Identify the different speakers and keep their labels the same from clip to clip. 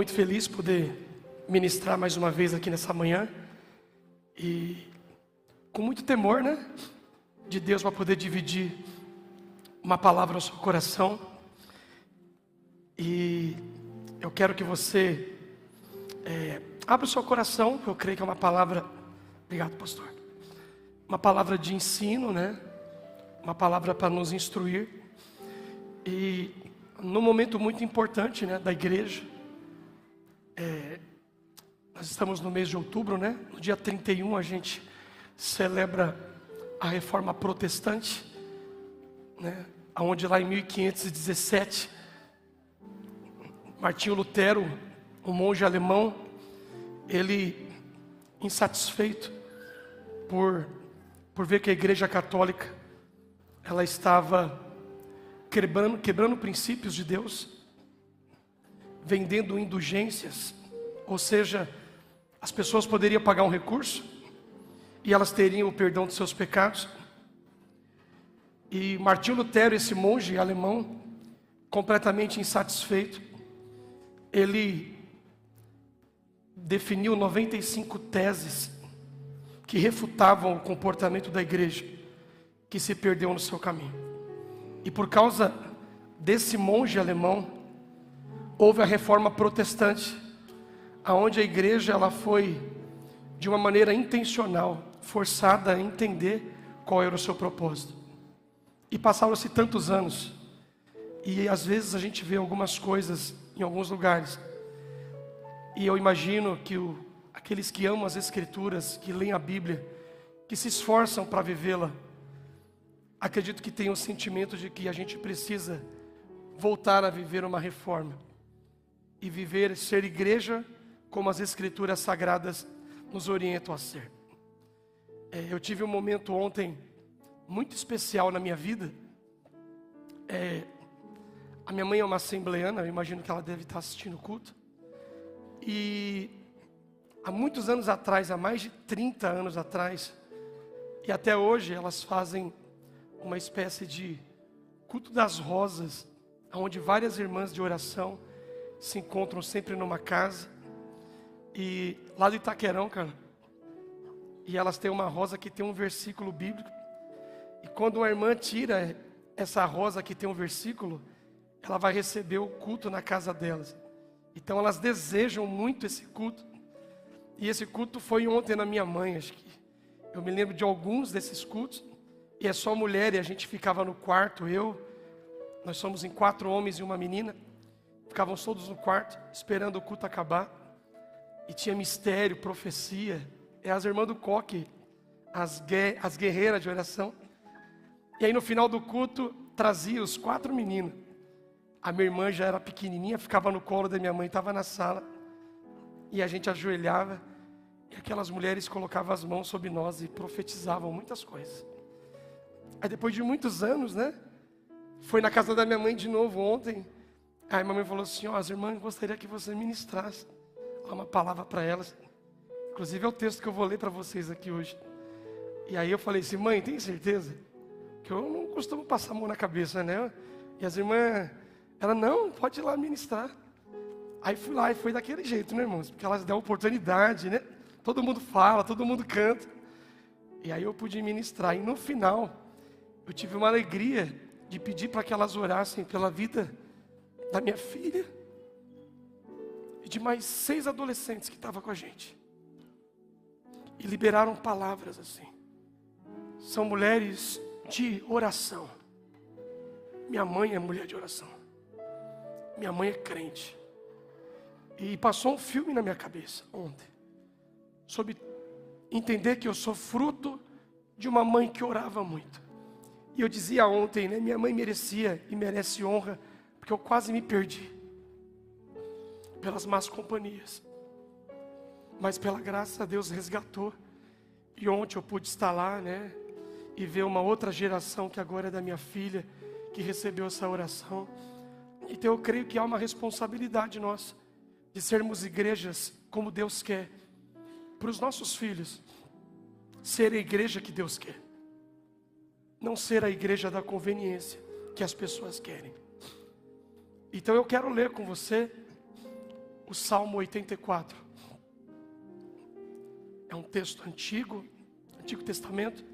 Speaker 1: Muito feliz poder ministrar mais uma vez aqui nessa manhã e com muito temor, de Deus para poder dividir uma palavra ao seu coração. E eu quero que você abra o seu coração. Eu creio que é uma palavra, obrigado pastor, uma palavra de ensino, uma palavra para nos instruir. E num momento muito importante, da igreja, nós estamos no mês de outubro, no dia 31 a gente celebra a Reforma Protestante, onde lá em 1517, Martinho Lutero, um monge alemão, ele, insatisfeito por ver que a Igreja Católica, ela estava quebrando princípios de Deus, vendendo indulgências, ou seja, as pessoas poderiam pagar um recurso e elas teriam o perdão de seus pecados. E Martinho Lutero, esse monge alemão, completamente insatisfeito, ele definiu 95 teses que refutavam o comportamento da igreja que se perdeu no seu caminho. E por causa desse monge alemão, houve a Reforma Protestante, aonde a igreja ela foi de uma maneira intencional forçada a entender qual era o seu propósito. E passaram-se tantos anos, e às vezes a gente vê algumas coisas em alguns lugares, e eu imagino que aqueles que amam as Escrituras, que leem a Bíblia, que se esforçam para vivê-la, acredito que tenham o sentimento de que a gente precisa voltar a viver uma reforma e ser igreja como as Escrituras Sagradas nos orientam a ser. Eu tive um momento ontem muito especial na minha vida. A minha mãe é uma assembleana, eu imagino que ela deve estar assistindo o culto. E há muitos anos atrás, há mais de 30 anos atrás, e até hoje elas fazem uma espécie de culto das rosas, onde várias irmãs de oração se encontram sempre numa casa. E lá do Itaquerão, cara, e elas têm uma rosa que tem um versículo bíblico. E quando uma irmã tira essa rosa que tem um versículo, ela vai receber o culto na casa delas. Então elas desejam muito esse culto. E esse culto foi ontem na minha mãe, acho que eu me lembro de alguns desses cultos. E é só mulher, e a gente ficava no quarto, nós somos em 4 homens e uma menina. Ficavam todos no quarto, esperando o culto acabar. E tinha mistério, profecia. É as irmãs do coque, as guerreiras de oração. E aí no final do culto, trazia os 4 meninos. A minha irmã já era pequenininha, ficava no colo da minha mãe, estava na sala. E a gente ajoelhava. E aquelas mulheres colocavam as mãos sobre nós e profetizavam muitas coisas. Aí depois de muitos anos, foi na casa da minha mãe de novo ontem. Aí a minha mãe falou assim, as irmãs gostariam que você ministrasse uma palavra para elas. Inclusive é o texto que eu vou ler para vocês aqui hoje. E aí eu falei assim, mãe, tem certeza? Que eu não costumo passar a mão na cabeça, E as irmãs, ela, não, pode ir lá ministrar. Aí fui lá e foi daquele jeito, irmãos? Porque elas dão oportunidade, Todo mundo fala, todo mundo canta. E aí eu pude ministrar. E no final, eu tive uma alegria de pedir para que elas orassem pela vida da minha filha e de mais 6 adolescentes que estavam com a gente. E liberaram palavras assim. São mulheres de oração. Minha mãe é mulher de oração. Minha mãe é crente. E passou um filme na minha cabeça ontem, sobre entender que eu sou fruto de uma mãe que orava muito. E eu dizia ontem, minha mãe merecia e merece honra, porque eu quase me perdi pelas más companhias. Mas pela graça Deus resgatou. E ontem eu pude estar lá, e ver uma outra geração que agora é da minha filha, que recebeu essa oração. Então eu creio que há uma responsabilidade nossa, de sermos igrejas como Deus quer, para os nossos filhos, ser a igreja que Deus quer. Não ser a igreja da conveniência que as pessoas querem. Então eu quero ler com você o Salmo 84. É um texto antigo, Antigo Testamento,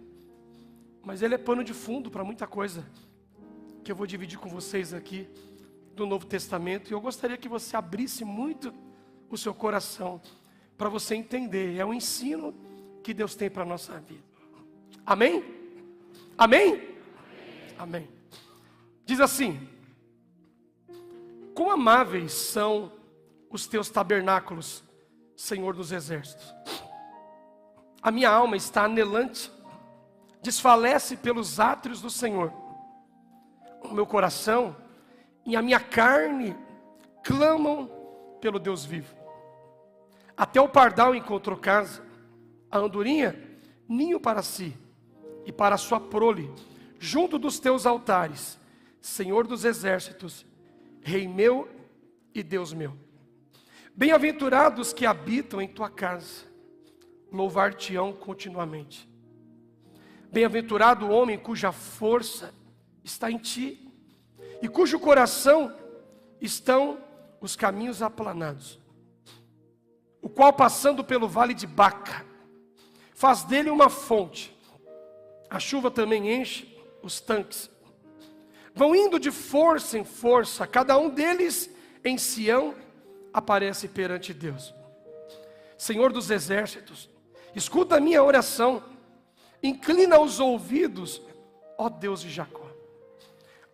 Speaker 1: mas ele é pano de fundo para muita coisa que eu vou dividir com vocês aqui do Novo Testamento. E eu gostaria que você abrisse muito o seu coração para você entender. É um ensino que Deus tem para a nossa vida. Amém? Amém? Amém. Diz assim: quão amáveis são os teus tabernáculos, Senhor dos exércitos. A minha alma está anelante, desfalece pelos átrios do Senhor. O meu coração e a minha carne clamam pelo Deus vivo. Até o pardal encontrou casa, a andorinha ninho para si e para a sua prole, junto dos teus altares, Senhor dos exércitos, Rei meu e Deus meu. Bem-aventurados que habitam em tua casa, louvar-te-ão continuamente. Bem-aventurado o homem cuja força está em ti, e cujo coração estão os caminhos aplanados, o qual, passando pelo vale de Baca, faz dele uma fonte. A chuva também enche os tanques. Vão indo de força em força, cada um deles em Sião aparece perante Deus. Senhor dos exércitos, escuta a minha oração, inclina os ouvidos, ó Deus de Jacó.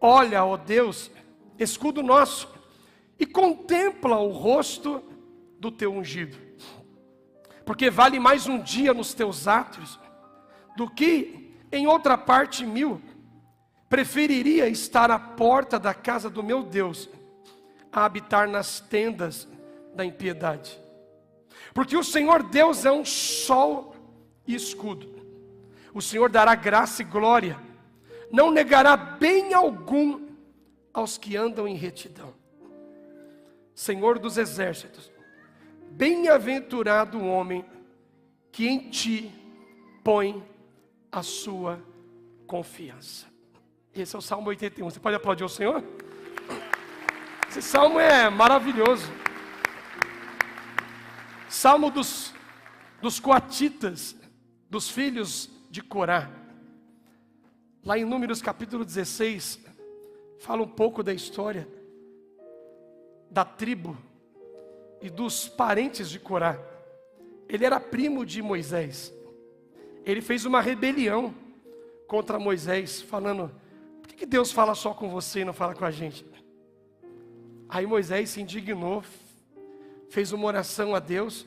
Speaker 1: Olha, ó Deus, escudo nosso, e contempla o rosto do teu ungido. Porque vale mais um dia nos teus átrios do que em outra parte 1000. Preferiria estar à porta da casa do meu Deus a habitar nas tendas da impiedade. Porque o Senhor Deus é um sol e escudo. O Senhor dará graça e glória, não negará bem algum aos que andam em retidão. Senhor dos exércitos, bem-aventurado o homem que em ti põe a sua confiança. Esse é o Salmo 81. Você pode aplaudir o Senhor? Esse salmo é maravilhoso. Salmo dos coatitas, dos filhos de Corá. Lá em Números capítulo 16, fala um pouco da história da tribo e dos parentes de Corá. Ele era primo de Moisés. Ele fez uma rebelião contra Moisés, falando: por que Deus fala só com você e não fala com a gente? Aí Moisés se indignou, fez uma oração a Deus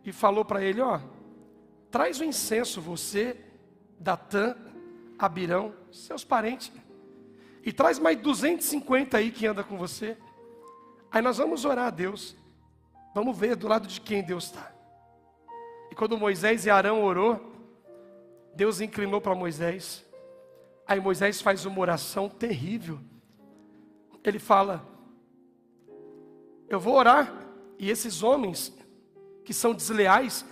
Speaker 1: e falou para ele: ó, traz o incenso, você, Datã, Abirão, seus parentes, e traz mais 250 aí que anda com você. Aí nós vamos orar a Deus, vamos ver do lado de quem Deus está. E quando Moisés e Arão orou, Deus inclinou para Moisés. Aí Moisés faz uma oração terrível. Ele fala: eu vou orar, e esses homens que são desleais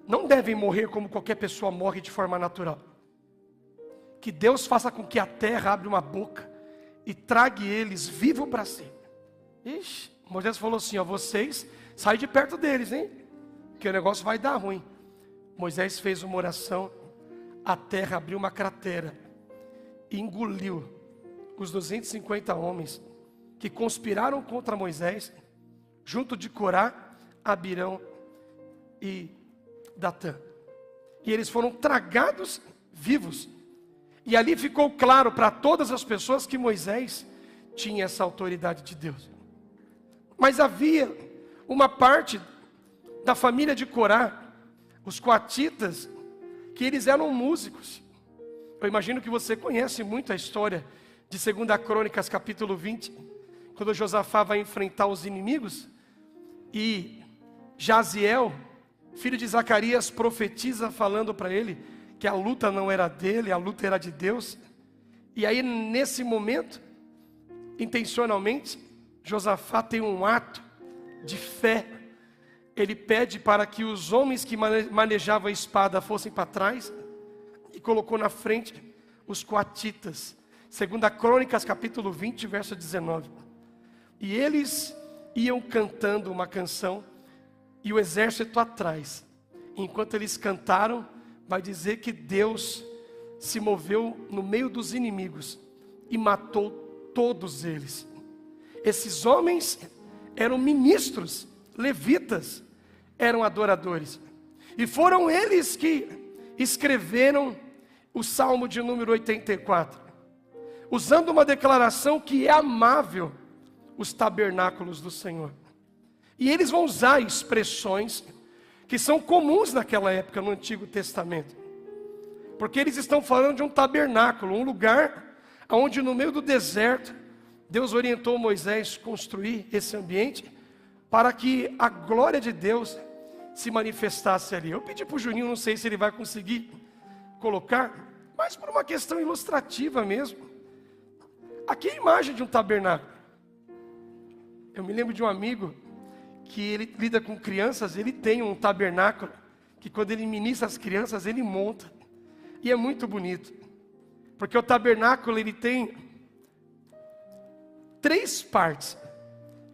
Speaker 1: não devem morrer como qualquer pessoa morre de forma natural. Que Deus faça com que a terra abra uma boca e trague eles vivos para si. Ixi, Moisés falou assim: ó, vocês saem de perto deles, hein? Que o negócio vai dar ruim. Moisés fez uma oração, a terra abriu uma cratera e engoliu os 250 homens que conspiraram contra Moisés, junto de Corá, Abirão e Datã. E eles foram tragados vivos. E ali ficou claro para todas as pessoas que Moisés tinha essa autoridade de Deus. Mas havia uma parte da família de Corá, os coatitas, que eles eram músicos. Eu imagino que você conhece muito a história de 2 Crônicas capítulo 20, quando Josafá vai enfrentar os inimigos, e Jaziel, filho de Zacarias, profetiza falando para ele que a luta não era dele, a luta era de Deus. E aí nesse momento, intencionalmente, Josafá tem um ato de fé. Ele pede para que os homens que manejavam a espada fossem para trás e colocou na frente os coatitas. 2 Crônicas capítulo 20, verso 19. E eles iam cantando uma canção e o exército atrás. Enquanto eles cantaram, vai dizer que Deus se moveu no meio dos inimigos e matou todos eles. Esses homens eram ministros, levitas, eram adoradores. E foram eles que escreveram o Salmo de número 84, usando uma declaração que é amável os tabernáculos do Senhor. E eles vão usar expressões que são comuns naquela época no Antigo Testamento. Porque eles estão falando de um tabernáculo, um lugar onde no meio do deserto, Deus orientou Moisés a construir esse ambiente para que a glória de Deus se manifestasse ali. Eu pedi para o Juninho, não sei se ele vai conseguir colocar, mas por uma questão ilustrativa mesmo. Aqui é a imagem de um tabernáculo. Eu me lembro de um amigo que ele lida com crianças, ele tem um tabernáculo, que quando ele ministra as crianças, ele monta. E é muito bonito, porque o tabernáculo ele tem 3 partes.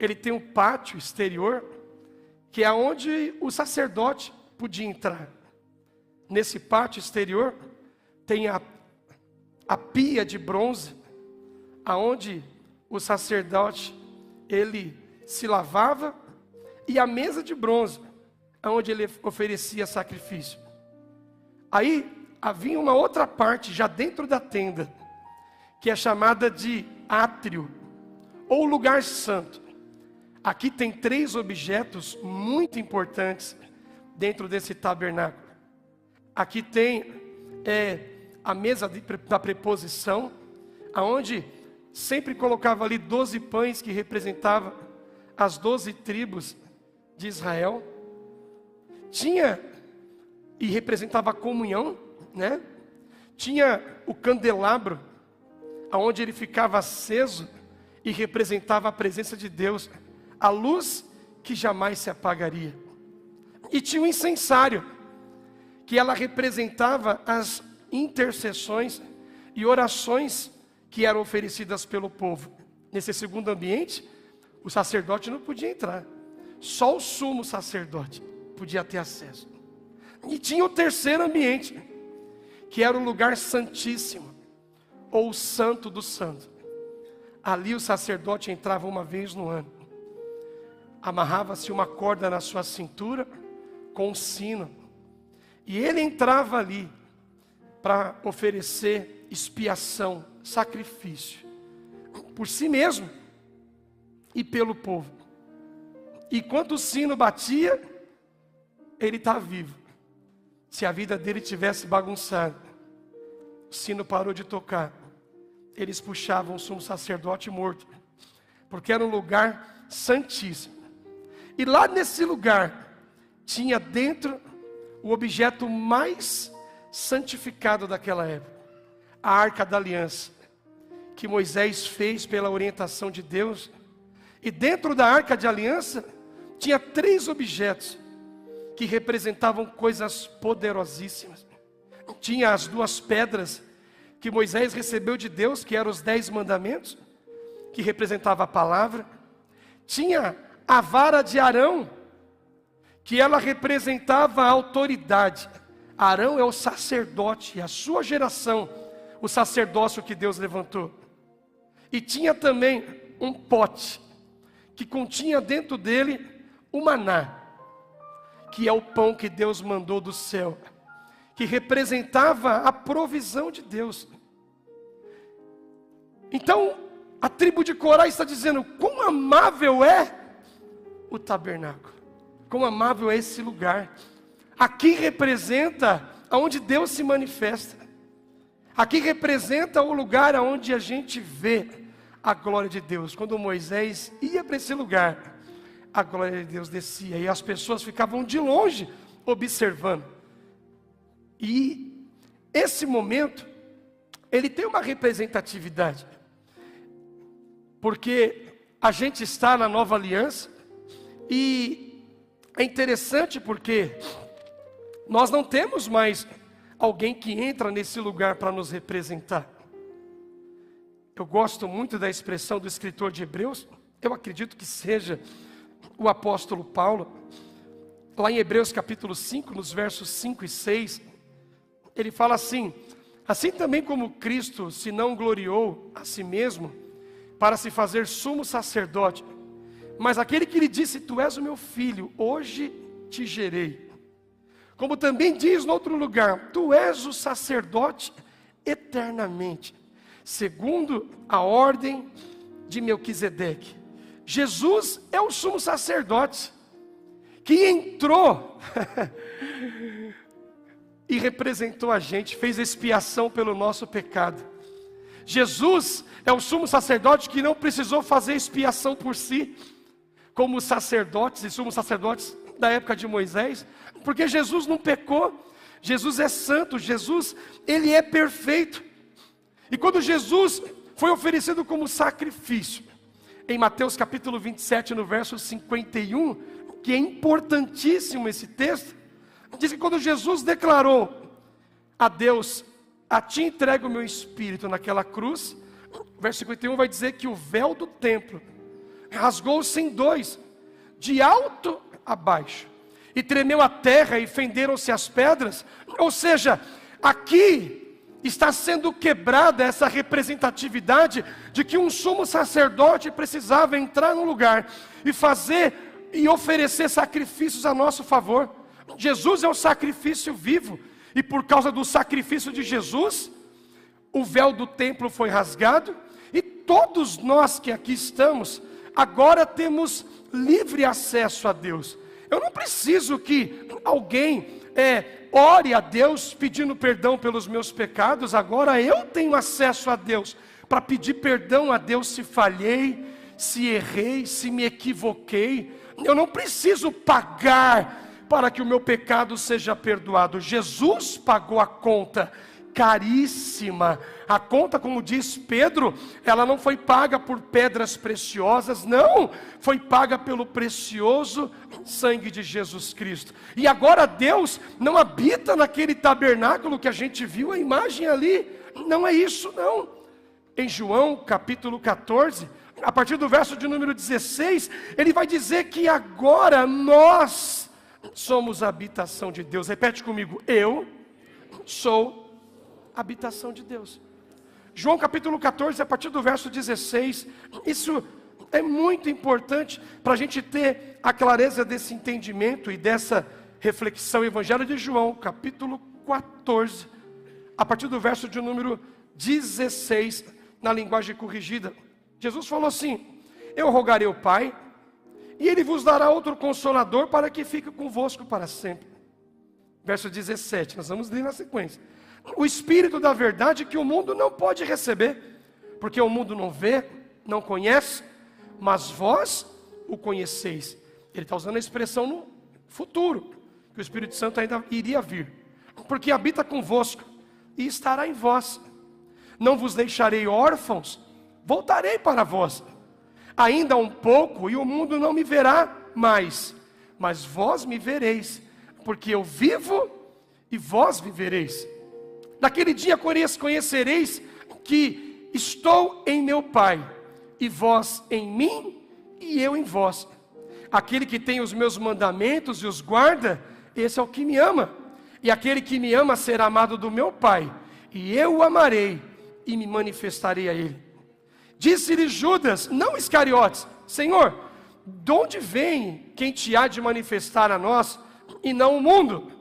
Speaker 1: Ele tem um pátio exterior, que é onde o sacerdote podia entrar. Nesse pátio exterior tem a pia de bronze, aonde o sacerdote ele se lavava, e a mesa de bronze, aonde ele oferecia sacrifício. Aí havia uma outra parte já dentro da tenda, que é chamada de átrio, ou lugar santo. Aqui tem 3 objetos muito importantes dentro desse tabernáculo. Aqui tem a mesa da preposição, aonde sempre colocava ali 12 pães que representavam as 12 tribos de Israel. Tinha e representava a comunhão, né? Tinha o candelabro, aonde ele ficava aceso e representava a presença de Deus, a luz que jamais se apagaria. E tinha o incensário, que ela representava as intercessões e orações que eram oferecidas pelo povo. Nesse segundo ambiente, o sacerdote não podia entrar, só o sumo sacerdote podia ter acesso. E tinha o terceiro ambiente, que era o lugar santíssimo, ou o santo do santo. Ali o sacerdote entrava uma vez no ano. Amarrava-se uma corda na sua cintura, com um sino. E ele entrava ali, para oferecer expiação, sacrifício, por si mesmo, e pelo povo. E quando o sino batia, ele está vivo. Se a vida dele tivesse bagunçado, o sino parou de tocar, eles puxavam o sumo sacerdote morto, porque era um lugar santíssimo. E lá nesse lugar, tinha dentro o objeto mais santificado daquela época, a Arca da Aliança, que Moisés fez pela orientação de Deus. E dentro da Arca de Aliança, tinha 3 objetos, que representavam coisas poderosíssimas. Tinha as 2 pedras, que Moisés recebeu de Deus, que eram os 10 mandamentos, que representava a palavra. Tinha a vara de Arão, que ela representava a autoridade. Arão é o sacerdote, a sua geração, o sacerdócio que Deus levantou. E tinha também um pote, que continha dentro dele o maná, que é o pão que Deus mandou do céu, que representava a provisão de Deus. Então, a tribo de Corá está dizendo: quão amável é o tabernáculo, quão amável é esse lugar. Aqui representa aonde Deus se manifesta. Aqui representa o lugar aonde a gente vê a glória de Deus. Quando Moisés ia para esse lugar, a glória de Deus descia, e as pessoas ficavam de longe observando. E esse momento, ele tem uma representatividade, porque a gente está na nova aliança, e é interessante porque nós não temos mais alguém que entra nesse lugar para nos representar. Eu gosto muito da expressão do escritor de Hebreus, eu acredito que seja o apóstolo Paulo, lá em Hebreus capítulo 5, nos versos 5 e 6, ele fala assim: assim também como Cristo se não gloriou a si mesmo, para se fazer sumo sacerdote, mas aquele que lhe disse, tu és o meu filho, hoje te gerei. Como também diz no outro lugar, tu és o sacerdote eternamente, segundo a ordem de Melquisedeque. Jesus é o sumo sacerdote, que entrou e representou a gente, fez expiação pelo nosso pecado. Jesus é o sumo sacerdote que não precisou fazer expiação por si, como os sacerdotes e sumos sacerdotes da época de Moisés, porque Jesus não pecou, Jesus é santo, Jesus, ele é perfeito. E quando Jesus foi oferecido como sacrifício, em Mateus capítulo 27, no verso 51, que é importantíssimo esse texto, diz que quando Jesus declarou a Deus, a ti entrego o meu espírito naquela cruz, verso 51 vai dizer que o véu do templo rasgou-se em dois, de alto a baixo, e tremeu a terra e fenderam-se as pedras. Ou seja, aqui está sendo quebrada essa representatividade de que um sumo sacerdote precisava entrar no lugar e fazer e oferecer sacrifícios a nosso favor. Jesus é o sacrifício vivo, e por causa do sacrifício de Jesus, o véu do templo foi rasgado, e todos nós que aqui estamos, agora temos livre acesso a Deus. Eu não preciso que alguém ore a Deus pedindo perdão pelos meus pecados. Agora eu tenho acesso a Deus para pedir perdão a Deus se falhei, se errei, se me equivoquei. Eu não preciso pagar para que o meu pecado seja perdoado. Jesus pagou a conta caríssima. A conta, como diz Pedro, ela não foi paga por pedras preciosas, não, foi paga pelo precioso sangue de Jesus Cristo. E agora Deus não habita naquele tabernáculo que a gente viu a imagem ali, não é isso não. Em João capítulo 14, a partir do verso de número 16, ele vai dizer que agora nós somos a habitação de Deus. Repete comigo: eu sou a habitação de Deus. João capítulo 14, a partir do verso 16, isso é muito importante para a gente ter a clareza desse entendimento e dessa reflexão. Evangelho de João, capítulo 14, a partir do verso de número 16, na linguagem corrigida. Jesus falou assim: eu rogarei ao Pai, e Ele vos dará outro Consolador para que fique convosco para sempre. Verso 17, nós vamos ler na sequência. O Espírito da verdade que o mundo não pode receber, porque o mundo não vê, não conhece, mas vós o conheceis. Ele está usando a expressão no futuro, que o Espírito Santo ainda iria vir, porque habita convosco e estará em vós. Não vos deixarei órfãos, voltarei para vós. Ainda um pouco e o mundo não me verá mais, mas vós me vereis, porque eu vivo e vós vivereis. Naquele dia conhecereis que estou em meu Pai, e vós em mim, e eu em vós. Aquele que tem os meus mandamentos e os guarda, esse é o que me ama. E aquele que me ama será amado do meu Pai, e eu o amarei, e me manifestarei a ele. Disse-lhe Judas, não Iscariotes: Senhor, de onde vem quem te há de manifestar a nós, e não o mundo?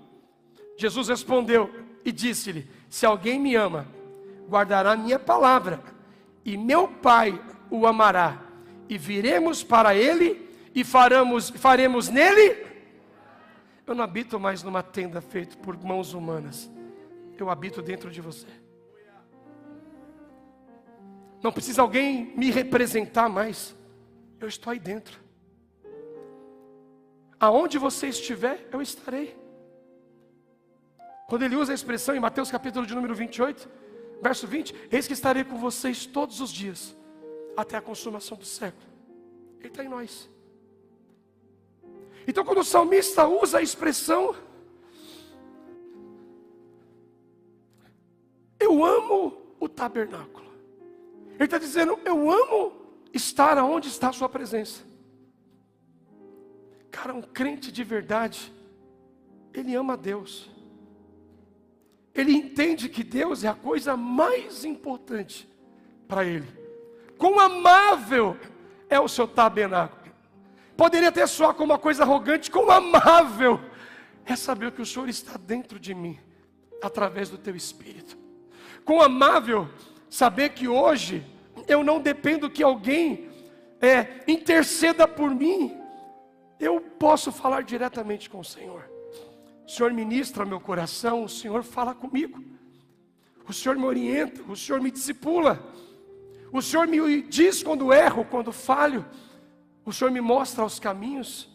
Speaker 1: Jesus respondeu e disse-lhe: se alguém me ama, guardará minha palavra, e meu Pai o amará, e viremos para ele, e faremos nele. Eu não habito mais numa tenda feita por mãos humanas, eu habito dentro de você. Não precisa alguém me representar mais, eu estou aí dentro. Aonde você estiver, eu estarei. Quando ele usa a expressão em Mateus capítulo de número 28, verso 20, eis que estarei com vocês todos os dias, até a consumação do século. Ele está em nós. Então quando o salmista usa a expressão, eu amo o tabernáculo, ele está dizendo, eu amo estar aonde está a sua presença. Cara, um crente de verdade, ele ama Deus. Ele entende que Deus é a coisa mais importante para ele. Quão amável é o seu tabernáculo. Poderia até soar como uma coisa arrogante, quão amável é saber que o Senhor está dentro de mim, através do teu Espírito. Quão amável saber que hoje eu não dependo que alguém interceda por mim. Eu posso falar diretamente com o Senhor. O Senhor ministra meu coração, o Senhor fala comigo. O Senhor me orienta, o Senhor me discipula. O Senhor me diz quando erro, quando falho. O Senhor me mostra os caminhos.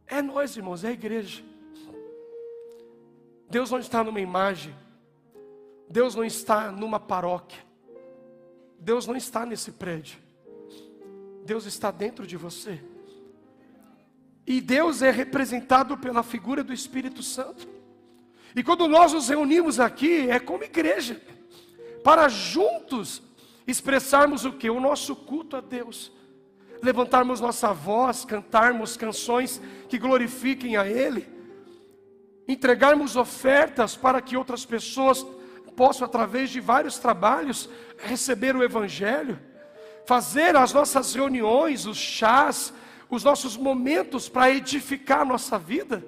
Speaker 1: É nós, irmãos, é a igreja. Deus não está numa imagem. Deus não está numa paróquia. Deus não está nesse prédio. Deus está dentro de você. E Deus é representado pela figura do Espírito Santo. E quando nós nos reunimos aqui, é como igreja, para juntos expressarmos o quê? O nosso culto a Deus. Levantarmos nossa voz, cantarmos canções que glorifiquem a Ele. Entregarmos ofertas para que outras pessoas possam, através de vários trabalhos, receber o Evangelho. Fazer as nossas reuniões, os chás, os nossos momentos para edificar a nossa vida,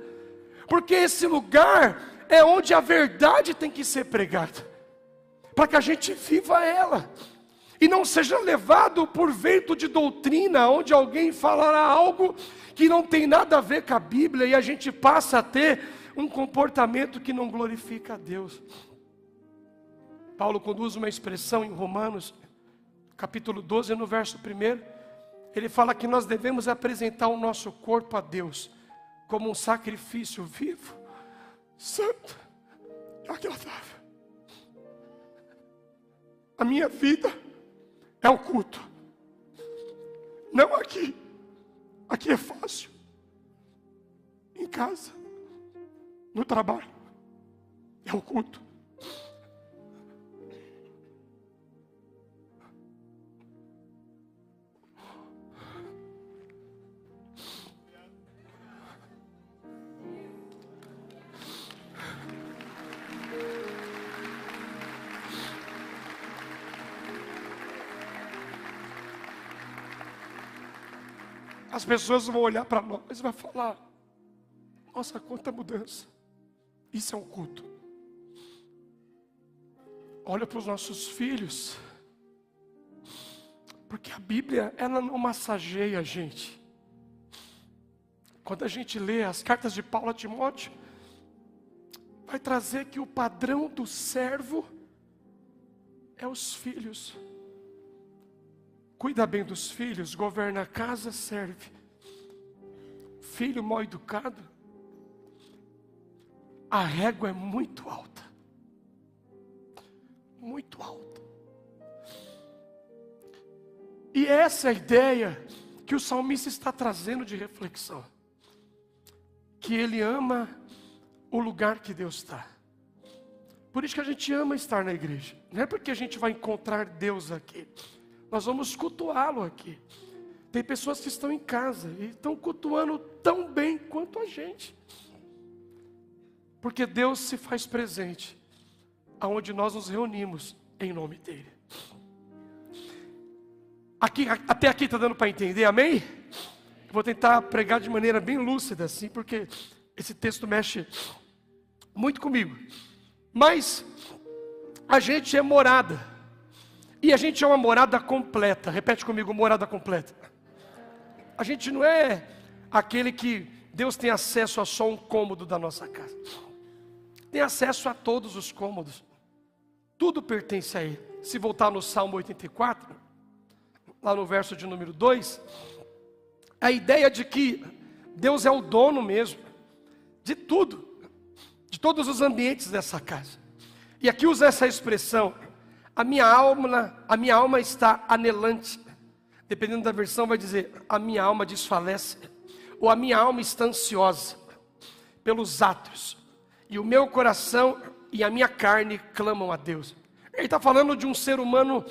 Speaker 1: porque esse lugar é onde a verdade tem que ser pregada, para que a gente viva ela, e não seja levado por vento de doutrina, onde alguém falará algo que não tem nada a ver com a Bíblia, e a gente passa a ter um comportamento que não glorifica a Deus. Paulo conduz uma expressão em Romanos, capítulo 12, no verso 1, ele fala que nós devemos apresentar o nosso corpo a Deus como um sacrifício vivo, santo e agradável. A minha vida é o culto. Não aqui. Aqui é fácil. Em casa, no trabalho, é o culto. As pessoas vão olhar para nós e vão falar: nossa, quanta mudança. Isso é um culto. Olha para os nossos filhos, porque a Bíblia, ela não massageia a gente. Quando a gente lê as cartas de Paulo a Timóteo, vai trazer que o padrão do servo é os filhos. Cuida bem dos filhos, governa a casa, serve. Filho mal educado, a régua é muito alta. Muito alta. E essa é a ideia que o salmista está trazendo de reflexão. Que ele ama o lugar que Deus está. Por isso que a gente ama estar na igreja. Não é porque a gente vai encontrar Deus aqui. Nós vamos cultuá-lo aqui. Tem pessoas que estão em casa e estão cultuando tão bem quanto a gente. Porque Deus se faz presente aonde nós nos reunimos em nome dEle. Até aqui está dando para entender, amém? Eu vou tentar pregar de maneira bem lúcida assim, porque esse texto mexe muito comigo. Mas a gente é morada. E a gente é uma morada completa. Repete comigo, morada completa. A gente não é aquele que Deus tem acesso a só um cômodo da nossa casa. Tem acesso a todos os cômodos. Tudo pertence a Ele. Se voltar no Salmo 84, lá no verso de número 2, a ideia de que Deus é o dono mesmo de tudo, de todos os ambientes dessa casa. E aqui usa essa expressão: a minha alma está anelante. Dependendo da versão vai dizer: a minha alma desfalece, ou a minha alma está ansiosa pelos átrios, e o meu coração e a minha carne clamam a Deus. Ele está falando de um ser humano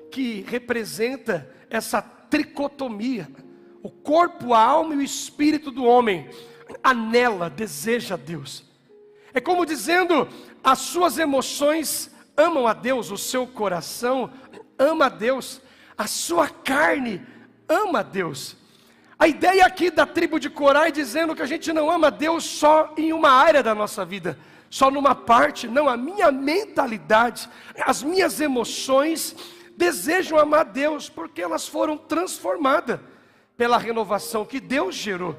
Speaker 1: que representa essa tricotomia, O corpo, a alma e o espírito do homem anela, deseja a Deus. É como dizendo, as suas emoções amam a Deus, o seu coração ama a Deus, a sua carne ama a Deus. A ideia aqui da tribo de Corá é dizendo que a gente não ama a Deus só em uma área da nossa vida, só numa parte. Não, a minha mentalidade, as minhas emoções desejam amar a Deus, porque elas foram transformadas pela renovação que Deus gerou.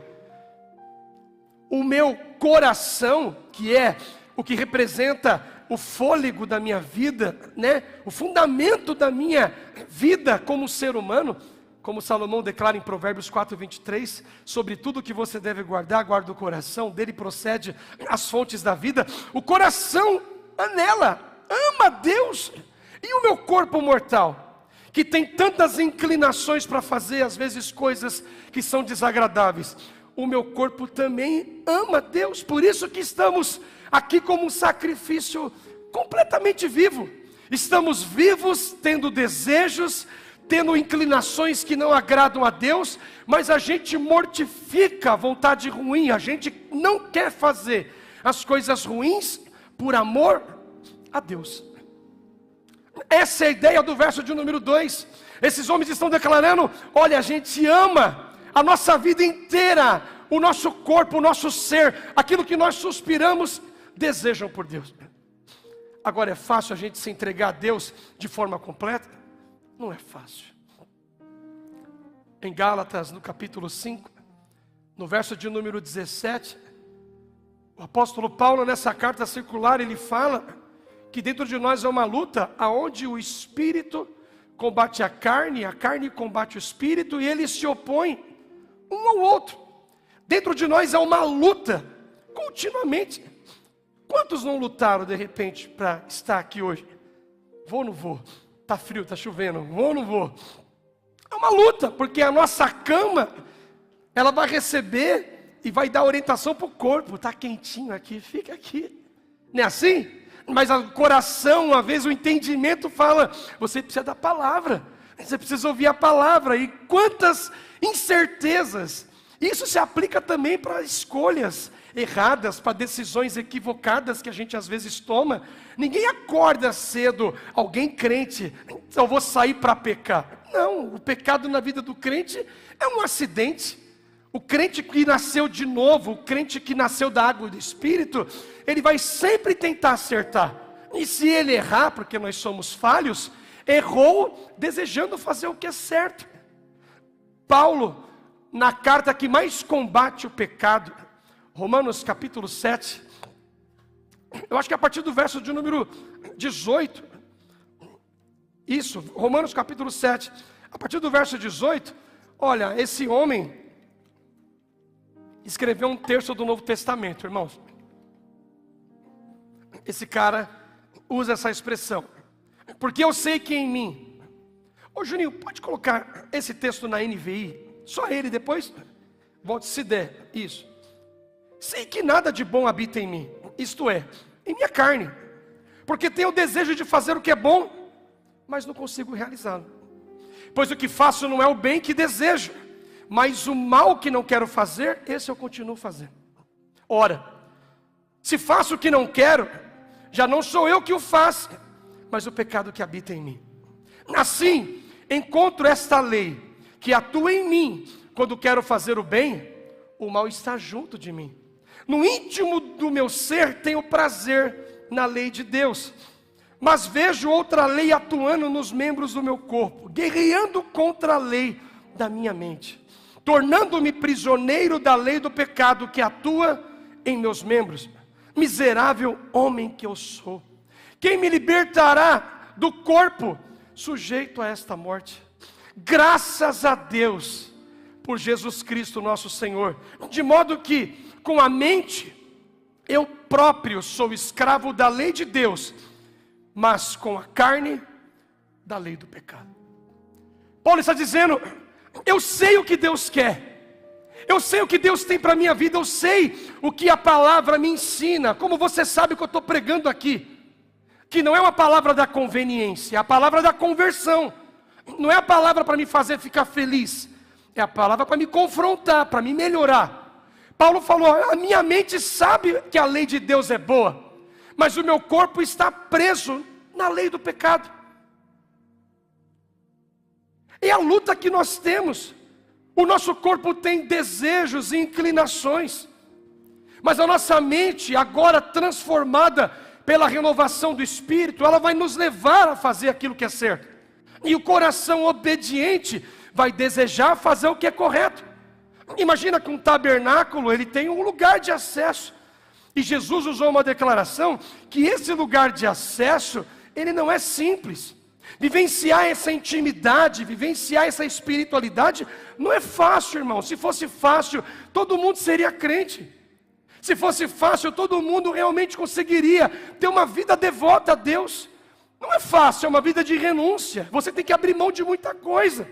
Speaker 1: O meu coração, que é o que representa o fôlego da minha vida, né? O fundamento da minha vida como ser humano, como Salomão declara em Provérbios 4:23, sobre tudo que você deve guardar, guarda o coração, dele procede as fontes da vida. O coração anela, ama Deus. E o meu corpo mortal, que tem tantas inclinações para fazer às vezes coisas que são desagradáveis, o meu corpo também ama Deus. Por isso que estamos aqui como um sacrifício completamente vivo. Estamos vivos, tendo desejos, tendo inclinações que não agradam a Deus, mas a gente mortifica a vontade ruim, a gente não quer fazer as coisas ruins por amor a Deus. Essa é a ideia do verso de número 2. Esses homens estão declarando: olha, a gente ama a nossa vida inteira, o nosso corpo, o nosso ser, aquilo que nós suspiramos, desejam por Deus. Agora, é fácil a gente se entregar a Deus de forma completa? Não é fácil. Em Gálatas, no capítulo 5, no verso de número 17, o apóstolo Paulo, nessa carta circular, ele fala que dentro de nós é uma luta, aonde o Espírito combate a carne combate o Espírito, e eles se opõem um ao outro. Dentro de nós há uma luta, continuamente. Quantos não lutaram de repente para estar aqui hoje? Vou ou não vou? Está frio, está chovendo, vou ou não vou? É uma luta, porque a nossa cama, ela vai receber e vai dar orientação para o corpo. Está quentinho aqui, fica aqui. Não é assim? Mas o coração, às vezes o entendimento fala, você precisa da palavra, você precisa ouvir a palavra. E quantas incertezas. Isso se aplica também para escolhas erradas, para decisões equivocadas que a gente às vezes toma. Ninguém acorda cedo, alguém crente, eu vou sair para pecar. Não, o pecado na vida do crente é um acidente. O crente que nasceu de novo, o crente que nasceu da água e do Espírito, ele vai sempre tentar acertar. E se ele errar, porque nós somos falhos, errou desejando fazer o que é certo. Paulo, na carta que mais combate o pecado, Romanos capítulo 7, eu acho que é a partir do verso de número 18, isso, Romanos capítulo 7, a partir do verso 18, olha, esse homem escreveu um terço do Novo Testamento, irmãos. Esse cara usa essa expressão, porque eu sei que em mim. Ô Juninho, pode colocar esse texto na NVI? Só ele depois? Volte se der, isso. Sei que nada de bom habita em mim, isto é, em minha carne, porque tenho o desejo de fazer o que é bom, mas não consigo realizá-lo. Pois o que faço não é o bem que desejo, mas o mal que não quero fazer, esse eu continuo fazendo. Ora, se faço o que não quero, já não sou eu que o faço, mas o pecado que habita em mim. Assim, encontro esta lei que atua em mim, quando quero fazer o bem, o mal está junto de mim. No íntimo do meu ser tenho prazer na lei de Deus, mas vejo outra lei atuando nos membros do meu corpo, guerreando contra a lei da minha mente, tornando-me prisioneiro da lei do pecado que atua em meus membros. Miserável homem que eu sou, quem me libertará do corpo sujeito a esta morte? Graças a Deus por Jesus Cristo nosso Senhor, de modo que com a mente eu próprio sou escravo da lei de Deus, mas com a carne da lei do pecado. Paulo está dizendo, eu sei o que Deus quer, eu sei o que Deus tem para a minha vida, eu sei o que a palavra me ensina. Como você sabe que eu estou pregando aqui, que não é uma palavra da conveniência, é a palavra da conversão. Não é a palavra para me fazer ficar feliz, É a palavra para me confrontar, para me melhorar. Paulo falou, a minha mente sabe que a lei de Deus é boa, mas o meu corpo está preso na lei do pecado. É a luta que nós temos. O nosso corpo tem desejos e inclinações, mas a nossa mente, agora transformada pela renovação do Espírito, ela vai nos levar a fazer aquilo que é certo. E o coração obediente vai desejar fazer o que é correto. Imagina que um tabernáculo, ele tem um lugar de acesso. E Jesus usou uma declaração que esse lugar de acesso, ele não é simples. Vivenciar essa intimidade, vivenciar essa espiritualidade, não é fácil, irmão. Se fosse fácil, todo mundo seria crente. Se fosse fácil, todo mundo realmente conseguiria ter uma vida devota a Deus. Não é fácil, é uma vida de renúncia. Você tem que abrir mão de muita coisa.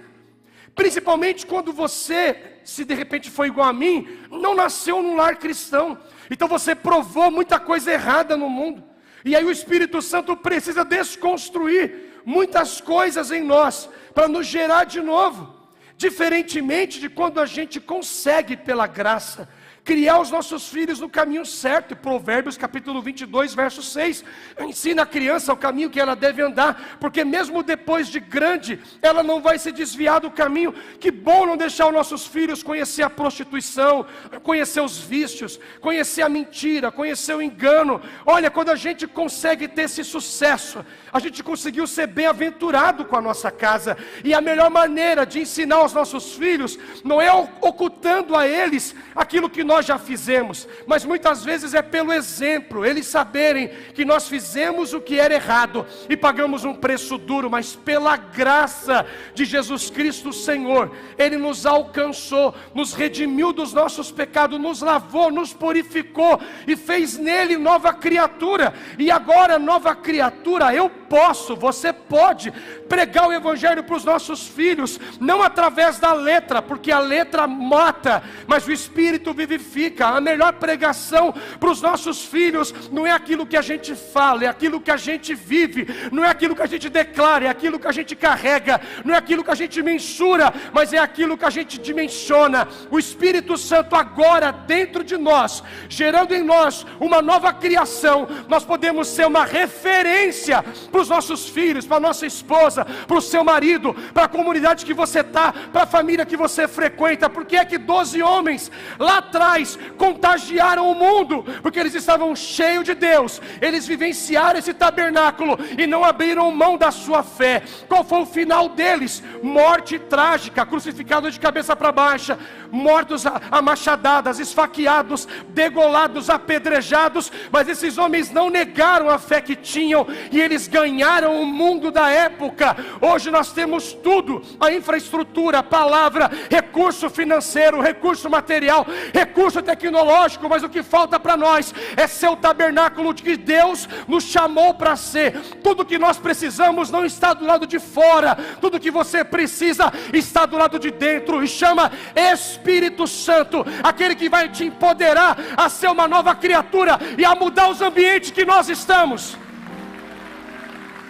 Speaker 1: Principalmente quando você, se de repente foi igual a mim, não nasceu num lar cristão. Então você provou muita coisa errada no mundo. E aí o Espírito Santo precisa desconstruir muitas coisas em nós, para nos gerar de novo. Diferentemente de quando a gente consegue, pela graça, criar os nossos filhos no caminho certo. Provérbios capítulo 22, verso 6, ensina a criança o caminho que ela deve andar, porque mesmo depois de grande, ela não vai se desviar do caminho. Que bom não deixar os nossos filhos conhecer a prostituição, conhecer os vícios, conhecer a mentira, conhecer o engano. Olha, quando a gente consegue ter esse sucesso, a gente conseguiu ser bem-aventurado com a nossa casa. E a melhor maneira de ensinar aos nossos filhos, não é ocultando a eles aquilo que nós já fizemos, mas muitas vezes é pelo exemplo, eles saberem que nós fizemos o que era errado e pagamos um preço duro, mas pela graça de Jesus Cristo Senhor, Ele nos alcançou, nos redimiu dos nossos pecados, nos lavou, nos purificou e fez nele nova criatura. E agora, nova criatura, eu posso, você pode pregar o Evangelho para os nossos filhos, não através da letra, porque a letra mata, mas o Espírito vivifica. A melhor pregação para os nossos filhos não é aquilo que a gente fala, é aquilo que a gente vive, não é aquilo que a gente declara, é aquilo que a gente carrega, não é aquilo que a gente mensura, mas é aquilo que a gente dimensiona. O Espírito Santo agora dentro de nós, gerando em nós uma nova criação, nós podemos ser uma referência para os nossos filhos, para a nossa esposa, para o seu marido, para a comunidade que você está, para a família que você frequenta. Porque é que 12 homens lá atrás contagiaram o mundo? Porque eles estavam cheios de Deus, eles vivenciaram esse tabernáculo e não abriram mão da sua fé. Qual foi o final deles? Morte trágica, crucificados de cabeça para baixo, mortos a machadadas, esfaqueados, degolados, apedrejados. Mas esses homens não negaram a fé que tinham e eles ganharam o mundo da época. Hoje nós temos tudo, a infraestrutura, a palavra, recurso financeiro, recurso material, recurso tecnológico, mas o que falta para nós é ser o tabernáculo que Deus nos chamou para ser. Tudo que nós precisamos não está do lado de fora, tudo que você precisa está do lado de dentro, e chama Espírito Santo, aquele que vai te empoderar a ser uma nova criatura e a mudar os ambientes que nós estamos.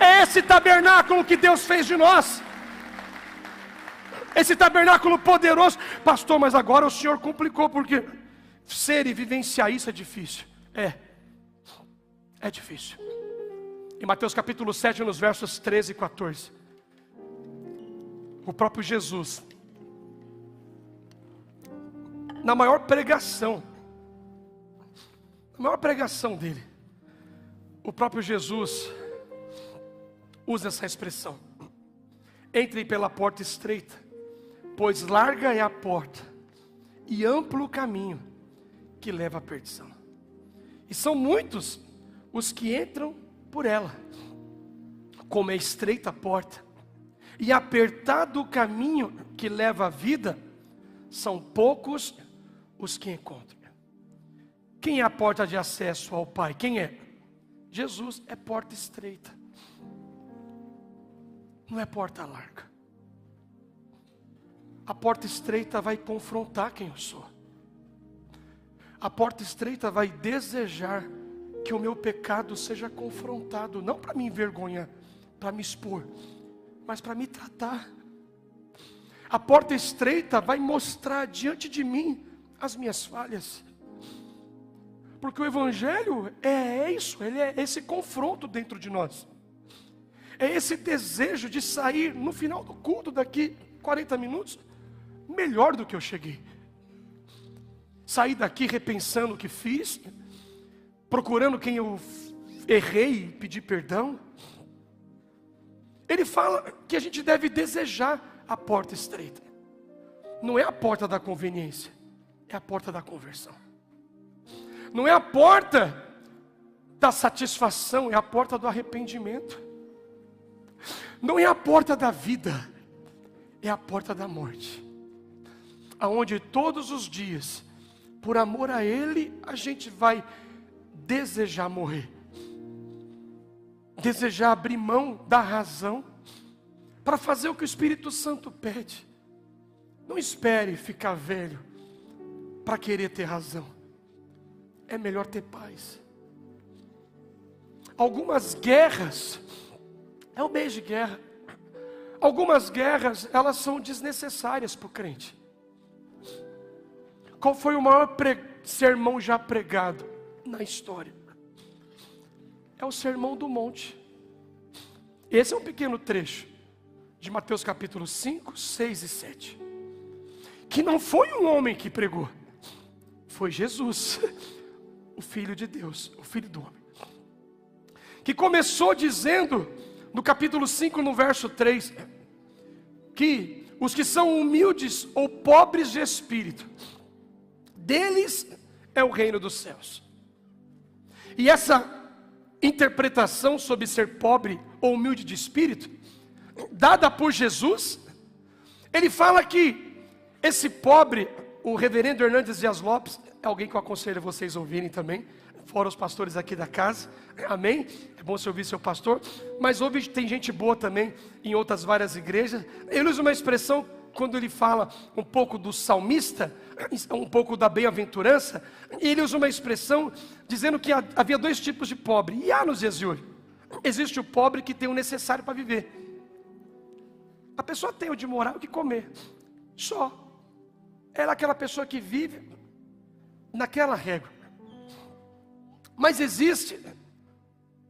Speaker 1: É esse tabernáculo que Deus fez de nós, esse tabernáculo poderoso. Pastor, mas agora o senhor complicou, porque ser e vivenciar isso é difícil. É difícil. Em Mateus capítulo 7, nos versos 13 e 14, o próprio Jesus, na maior pregação dele, o próprio Jesus usa essa expressão: entrem pela porta estreita, pois larga é a porta e amplo o caminho que leva à perdição, e são muitos os que entram por ela. Como é estreita a porta e apertado o caminho que leva à vida, são poucos os que encontram. Quem é a porta de acesso ao Pai? Quem é? Jesus é porta estreita, não é porta larga. A porta estreita vai confrontar quem eu sou. A porta estreita vai desejar que o meu pecado seja confrontado, não para me envergonhar, para me expor, mas para me tratar. A porta estreita vai mostrar diante de mim as minhas falhas. Porque o Evangelho é isso, ele é esse confronto dentro de nós. É esse desejo de sair no final do culto, daqui 40 minutos, melhor do que eu cheguei. Sair daqui repensando o que fiz, procurando quem eu errei e pedir perdão. Ele fala que a gente deve desejar a porta estreita. Não é a porta da conveniência, é a porta da conversão. Não é a porta da satisfação, é a porta do arrependimento. Não é a porta da vida, é a porta da morte. Aonde todos os dias, por amor a Ele, a gente vai desejar morrer. Desejar abrir mão da razão para fazer o que o Espírito Santo pede. Não espere ficar velho para querer ter razão. É melhor ter paz. Algumas guerras, é um mês de guerra. Algumas guerras, elas são desnecessárias para o crente. Qual foi o maior sermão já pregado na história? É o Sermão do Monte. Esse é um pequeno trecho de Mateus capítulo 5, 6 e 7. Que não foi um homem que pregou, foi Jesus, o Filho de Deus, o Filho do homem. Que começou dizendo, no capítulo 5, no verso 3, que os que são humildes ou pobres de espírito, deles é o reino dos céus. E essa interpretação sobre ser pobre ou humilde de espírito, dada por Jesus, ele fala que esse pobre, o reverendo Hernandes Dias Lopes, é alguém que eu aconselho vocês ouvirem também, fora os pastores aqui da casa, amém? É bom você ouvir seu pastor, mas tem gente boa também em outras várias igrejas. Ele usa uma expressão, quando ele fala um pouco do salmista, um pouco da bem-aventurança, ele usa uma expressão dizendo que havia dois tipos de pobre, e há nos dias de hoje. Existe o pobre que tem o necessário para viver. A pessoa tem o de morar e o que comer, só. Ela é aquela pessoa que vive naquela régua. Mas existe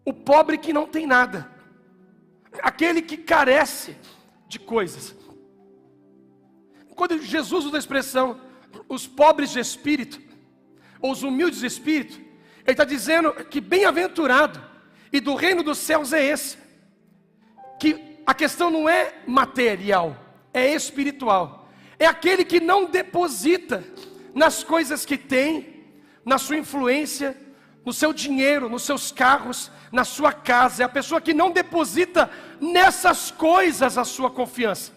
Speaker 1: o pobre que não tem nada, aquele que carece de coisas. Quando Jesus usa a expressão os pobres de espírito, ou os humildes de espírito, ele está dizendo que bem-aventurado e do reino dos céus é esse, que a questão não é material, é espiritual. É aquele que não deposita nas coisas que tem, na sua influência, no seu dinheiro, nos seus carros, na sua casa. É a pessoa que não deposita nessas coisas a sua confiança.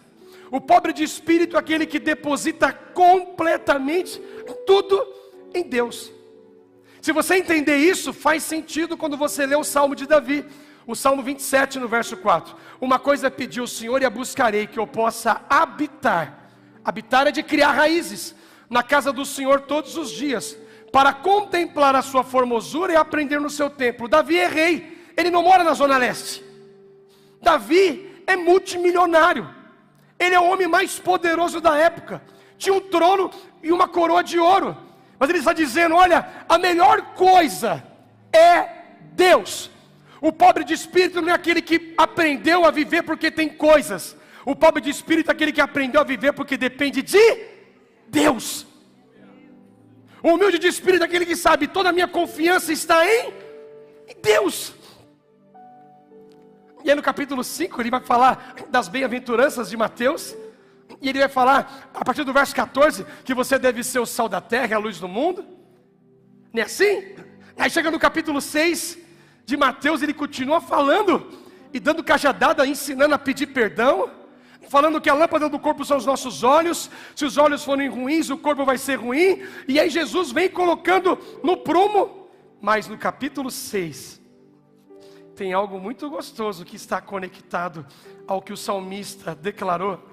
Speaker 1: O pobre de espírito é aquele que deposita completamente tudo em Deus. Se você entender isso, faz sentido quando você lê o Salmo de Davi, o Salmo 27, no verso 4. Uma coisa pedi ao Senhor e a buscarei, que eu possa habitar. Habitar é de criar raízes na casa do Senhor todos os dias, para contemplar a sua formosura e aprender no seu templo. Davi é rei, ele não mora na Zona Leste. Davi é multimilionário, ele é o homem mais poderoso da época, tinha um trono e uma coroa de ouro, mas ele está dizendo, olha, a melhor coisa é Deus. O pobre de espírito não é aquele que aprendeu a viver porque tem coisas. O pobre de espírito é aquele que aprendeu a viver porque depende de Deus. O humilde de espírito é aquele que sabe, toda a minha confiança está em Deus. E aí no capítulo 5 ele vai falar das bem-aventuranças de Mateus. E ele vai falar, a partir do verso 14, que você deve ser o sal da terra e a luz do mundo. Não é assim? Aí chega no capítulo 6 de Mateus, ele continua falando e dando cajadada, ensinando a pedir perdão, falando que a lâmpada do corpo são os nossos olhos. Se os olhos forem ruins, o corpo vai ser ruim. E aí Jesus vem colocando no prumo. Mas no capítulo 6 tem algo muito gostoso que está conectado ao que o salmista declarou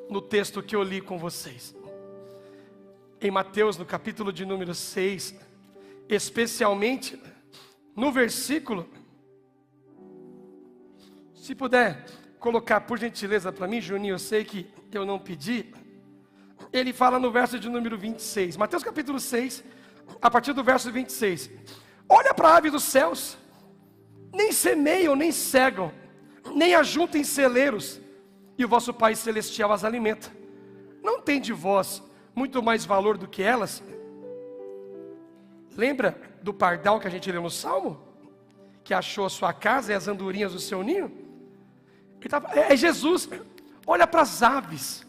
Speaker 1: no texto que eu li com vocês. Em Mateus, no capítulo de número 6, especialmente no versículo, se puder colocar por gentileza para mim, Juninho, eu sei que eu não pedi, ele fala no verso de número 26, Mateus capítulo 6, a partir do verso 26. Olha para a ave dos céus, nem semeiam, nem cegam, nem ajuntam em celeiros, e o vosso Pai Celestial as alimenta. Não tem de vós muito mais valor do que elas? Lembra do pardal que a gente leu no Salmo? Que achou a sua casa e as andorinhas do seu ninho? É Jesus. Olha para as aves.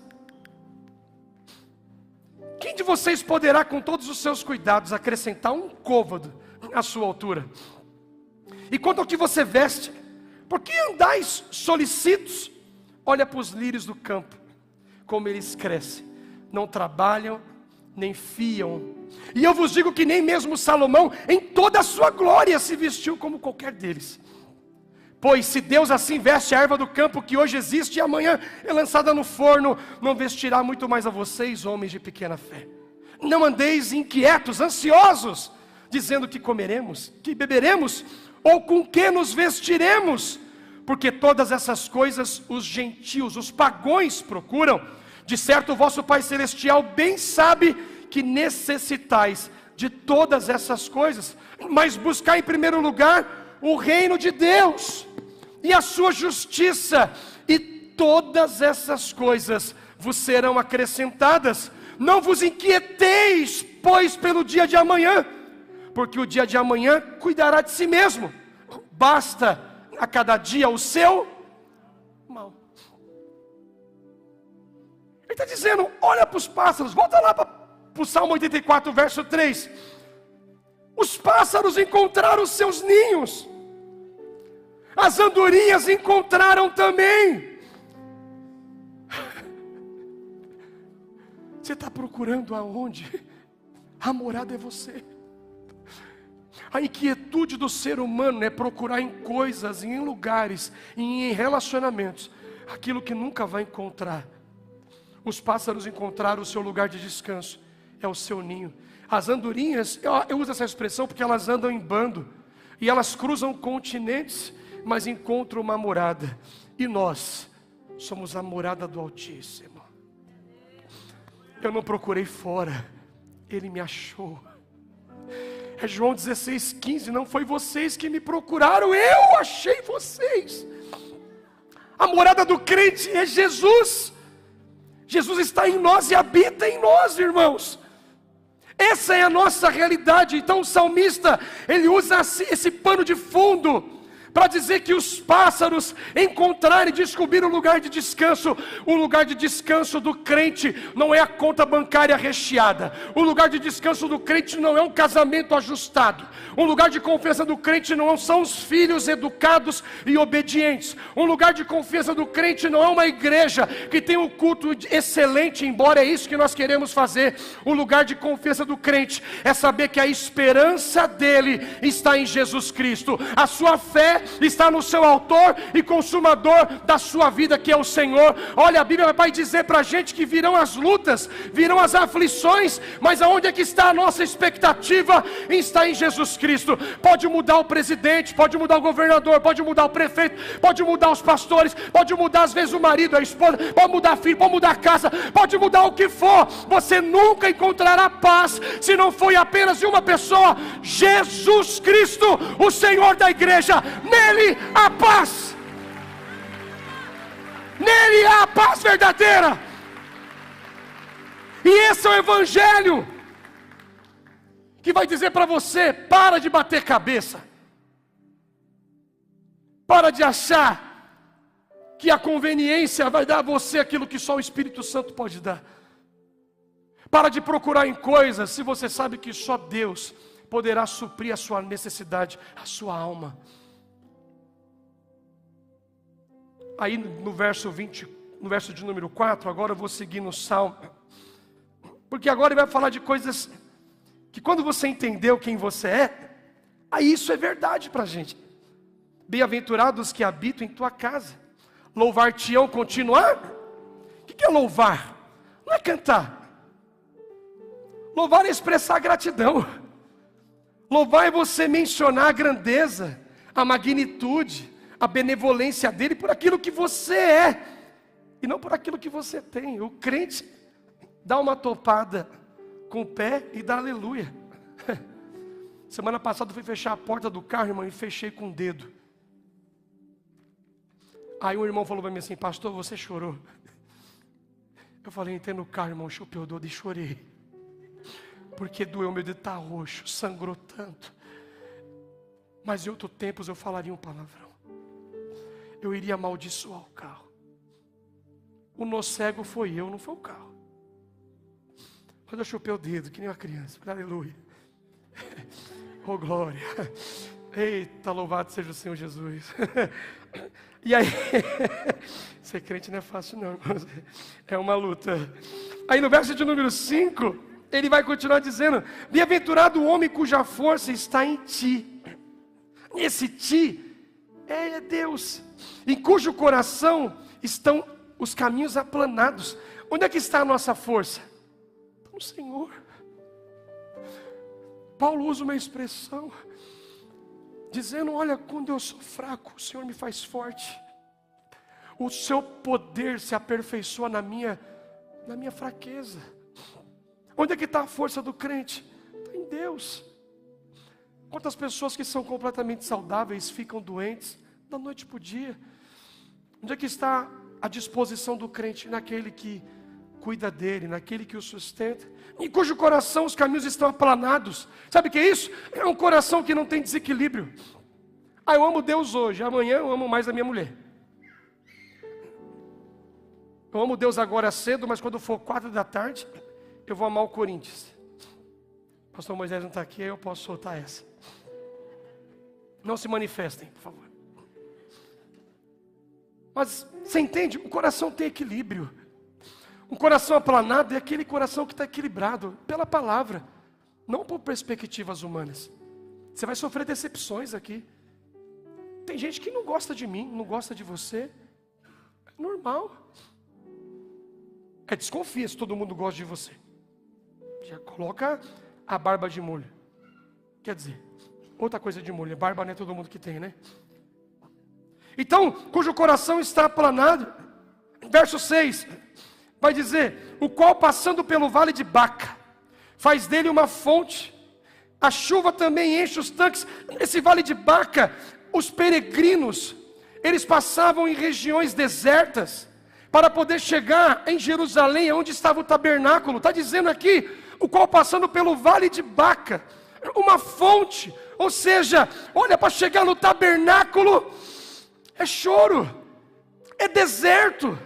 Speaker 1: Quem de vocês poderá, com todos os seus cuidados, acrescentar um côvado à sua altura? E quanto ao que você veste, por que andais solícitos? Olha para os lírios do campo, como eles crescem, não trabalham, nem fiam. E eu vos digo que nem mesmo Salomão, em toda a sua glória, se vestiu como qualquer deles. Pois se Deus assim veste a erva do campo, que hoje existe e amanhã é lançada no forno, não vestirá muito mais a vocês, homens de pequena fé. Não andeis inquietos, ansiosos, dizendo que comeremos, que beberemos, ou com que nos vestiremos, porque todas essas coisas os gentios, os pagões procuram. De certo o vosso Pai Celestial bem sabe que necessitais de todas essas coisas, mas buscar em primeiro lugar o reino de Deus e a sua justiça, e todas essas coisas vos serão acrescentadas. Não vos inquieteis, pois, pelo dia de amanhã, porque o dia de amanhã cuidará de si mesmo. Basta a cada dia o seu mal. Ele está dizendo, olha para os pássaros, volta lá para o Salmo 84, verso 3. Os pássaros encontraram os seus ninhos, as andorinhas encontraram também. Você está procurando aonde? A morada é você. A inquietude do ser humano é procurar em coisas, em lugares, em relacionamentos, aquilo que nunca vai encontrar. Os pássaros encontraram o seu lugar de descanso, é o seu ninho. As andorinhas, eu uso essa expressão porque elas andam em bando, e elas cruzam continentes, mas encontram uma morada. E nós somos a morada do Altíssimo. Eu não procurei fora, Ele me achou. É João 16,15, não foi vocês que me procuraram, eu achei vocês. A morada do crente é Jesus. Jesus está em nós e habita em nós, irmãos. Essa é a nossa realidade. Então o salmista, ele usa esse pano de fundo para dizer que os pássaros encontraram e descobriram o lugar de descanso. O lugar de descanso do crente não é a conta bancária recheada. O lugar de descanso do crente não é um casamento ajustado. Um lugar de confiança do crente não são os filhos educados e obedientes. Um lugar de confiança do crente não é uma igreja que tem um culto excelente, embora é isso que nós queremos fazer. O lugar de confiança do crente é saber que a esperança dele está em Jesus Cristo. A sua fé está no seu autor e consumador da sua vida, que é o Senhor. Olha, a Bíblia vai dizer para a gente que virão as lutas, virão as aflições, mas aonde é que está a nossa expectativa? Está em Jesus Cristo. Pode mudar o presidente, pode mudar o governador, pode mudar o prefeito, pode mudar os pastores, pode mudar às vezes o marido, a esposa, pode mudar filho, pode mudar a casa, pode mudar o que for. Você nunca encontrará paz se não foi apenas de uma pessoa, Jesus Cristo, o Senhor da igreja. Nele há paz. Nele há a paz verdadeira. E esse é o evangelho que vai dizer para você: para de bater cabeça, para de achar que a conveniência vai dar a você aquilo que só o Espírito Santo pode dar. Para de procurar em coisas, se você sabe que só Deus poderá suprir a sua necessidade, a sua alma. Aí no verso 20, no verso de número 4, agora eu vou seguir no Salmo, porque agora ele vai falar de coisas que quando você entendeu quem você é, aí isso é verdade para a gente. Bem-aventurados que habitam em tua casa, louvar-te-ão continuar. O que é louvar? Não é cantar. Louvar é expressar gratidão. Louvar é você mencionar a grandeza, a magnitude, a benevolência dele por aquilo que você é. e não por aquilo que você tem. O crente dá uma topada com o pé e dá aleluia. Semana passada eu fui fechar a porta do carro, irmão, e fechei com o dedo. Aí um irmão falou para mim assim: pastor, você chorou? Eu falei: entrei no carro, irmão, chupei o dedo e chorei. Porque doeu, meu dedo está roxo, sangrou tanto. Mas em outros tempos eu falaria um palavrão. Eu iria amaldiçoar o carro. O nó cego foi eu, não foi o carro. Mas eu chupei o dedo, que nem uma criança. Aleluia. Oh glória. Eita, louvado seja o Senhor Jesus. E aí, ser crente não é fácil não, irmãos. É uma luta. Aí no verso de número 5, ele vai continuar dizendo: bem-aventurado o homem cuja força está em ti. Esse ti é Deus, em cujo coração estão os caminhos aplanados. Onde é que está a nossa força? No Senhor. Paulo usa uma expressão dizendo: olha, quando eu sou fraco, o Senhor me faz forte. O seu poder se aperfeiçoa na minha fraqueza. Onde é que está a força do crente? Está em Deus. Quantas pessoas que são completamente saudáveis ficam doentes da noite para o dia? Onde é que está a disposição do crente? Naquele que cuida dele, naquele que o sustenta, em cujo coração os caminhos estão aplanados. Sabe o que é isso? É um coração que não tem desequilíbrio. Eu amo Deus hoje, amanhã eu amo mais a minha mulher. Eu amo Deus agora cedo, mas quando for 4 da tarde, eu vou amar o Corinthians. O pastor Moisés não está aqui, aí eu posso soltar essa. Não se manifestem, por favor. Mas você entende? O coração tem equilíbrio. Um coração aplanado é aquele coração que está equilibrado pela palavra, não por perspectivas humanas. Você vai sofrer decepções aqui. Tem gente que não gosta de mim, não gosta de você. É normal. Desconfia se todo mundo gosta de você. Já coloca a barba de molho. Quer dizer, outra coisa de molho, barba não é todo mundo que tem, né? Então, cujo coração está aplanado. Verso 6, vai dizer: o qual passando pelo vale de Baca, faz dele uma fonte. A chuva também enche os tanques. Esse vale de Baca, os peregrinos, eles passavam em regiões desertas, para poder chegar em Jerusalém, onde estava o tabernáculo. Está dizendo aqui: o qual passando pelo vale de Baca, uma fonte. Ou seja, olha, para chegar no tabernáculo, é choro, é deserto,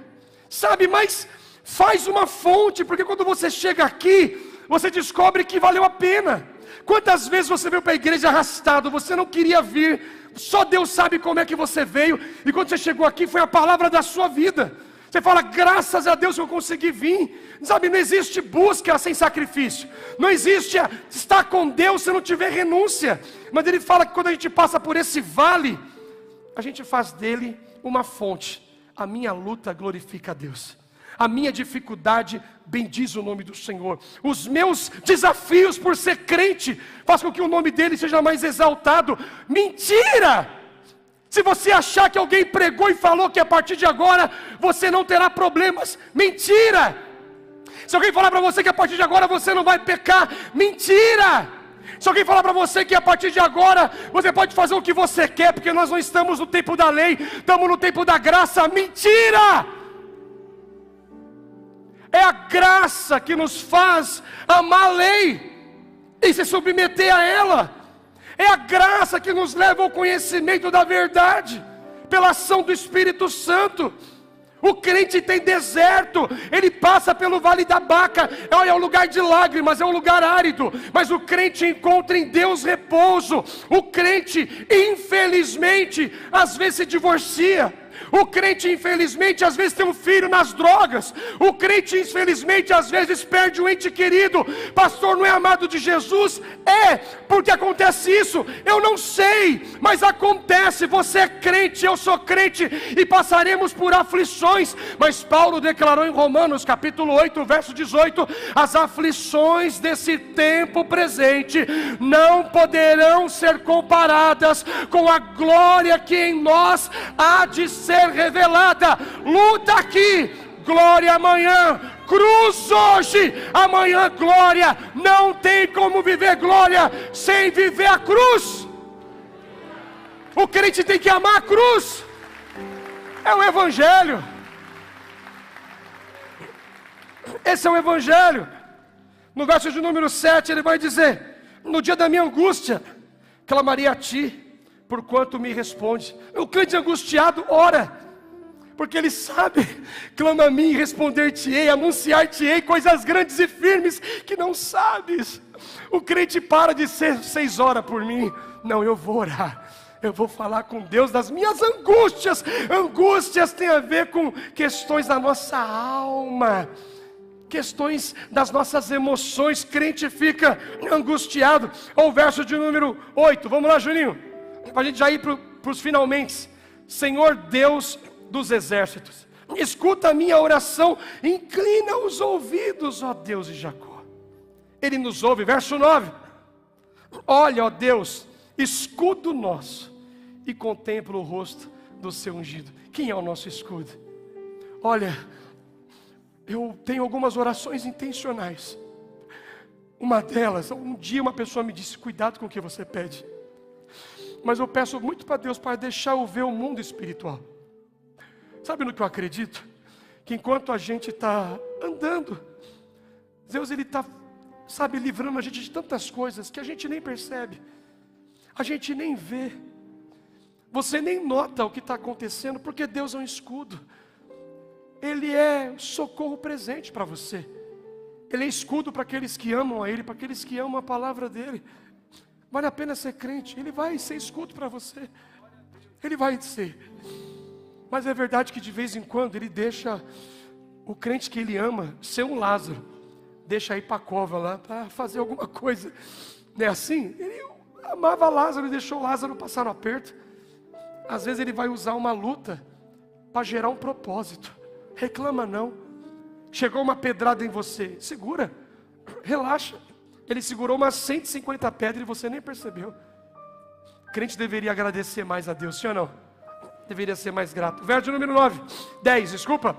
Speaker 1: sabe, mas faz uma fonte, porque quando você chega aqui, você descobre que valeu a pena. Quantas vezes você veio para a igreja arrastado, você não queria vir, só Deus sabe como é que você veio, e quando você chegou aqui, foi a palavra da sua vida. Você fala: graças a Deus eu consegui vir. Sabe, não existe busca sem sacrifício. Não existe estar com Deus se não tiver renúncia. Mas ele fala que quando a gente passa por esse vale, a gente faz dele uma fonte. A minha luta glorifica a Deus. A minha dificuldade bendiz o nome do Senhor. Os meus desafios por ser crente faz com que o nome dele seja mais exaltado. Mentira! Se você achar que alguém pregou e falou que a partir de agora você não terá problemas, mentira! Se alguém falar para você que a partir de agora você não vai pecar, mentira! Se alguém falar para você que a partir de agora você pode fazer o que você quer, porque nós não estamos no tempo da lei, estamos no tempo da graça, mentira! É a graça que nos faz amar a lei e se submeter a ela. É a graça que nos leva ao conhecimento da verdade, pela ação do Espírito Santo. O crente tem deserto, ele passa pelo vale da Baca, é um lugar de lágrimas, é um lugar árido, mas o crente encontra em Deus repouso. O crente, infelizmente, às vezes se divorcia. O crente, infelizmente, às vezes tem um filho nas drogas. O crente, infelizmente, às vezes perde um ente querido. Pastor, não é amado de Jesus? É, Por que acontece isso? Eu não sei, mas acontece. Você é crente, eu sou crente, e passaremos por aflições. Mas Paulo declarou em Romanos capítulo 8, verso 18: as aflições desse tempo presente não poderão ser comparadas com a glória que em nós há de ser revelada. Luta aqui, glória amanhã. Cruz hoje, amanhã glória. Não tem como viver glória sem viver a cruz. O crente tem que amar a cruz. É o Evangelho. Esse é o Evangelho. No verso de número 7 ele vai dizer: no dia da minha angústia clamarei a ti, porquanto me responde. O crente angustiado ora, porque ele sabe: clama a mim, responder-te-ei, anunciar-te-ei coisas grandes e firmes que não sabes. O crente para de ser 6 horas por mim. Não, eu vou orar. Eu vou falar com Deus das minhas angústias. Angústias tem a ver com questões da nossa alma, questões das nossas emoções. Crente fica angustiado. Ou o verso de número 8. Vamos lá, Juninho, para a gente já ir para os finalmente. Senhor Deus dos exércitos, escuta a minha oração, inclina os ouvidos, ó Deus de Jacó. Ele nos ouve. Verso 9: olha, ó Deus, escudo nosso, e contempla o rosto do seu ungido. Quem é o nosso escudo? Olha, eu tenho algumas orações intencionais. Uma delas, um dia uma pessoa me disse: cuidado com o que você pede. Mas eu peço muito para Deus para deixar eu ver o mundo espiritual. Sabe no que eu acredito? Que enquanto a gente está andando, Deus ele está, sabe, livrando a gente de tantas coisas que a gente nem percebe, a gente nem vê, você nem nota o que está acontecendo, porque Deus é um escudo. Ele é socorro presente para você. Ele é escudo para aqueles que amam a Ele, para aqueles que amam a palavra dEle. Vale a pena ser crente. Ele vai ser escudo para você. Ele vai ser. Mas é verdade que de vez em quando Ele deixa o crente que Ele ama ser um Lázaro. Deixa ir para a cova lá para fazer alguma coisa. Não é assim? Ele amava Lázaro e deixou Lázaro passar no aperto. Às vezes Ele vai usar uma luta para gerar um propósito. Reclama não. Chegou uma pedrada em você, segura, relaxa. Ele segurou umas 150 pedras e você nem percebeu. O crente deveria agradecer mais a Deus, sim ou não? Deveria ser mais grato. Verso número 10, desculpa.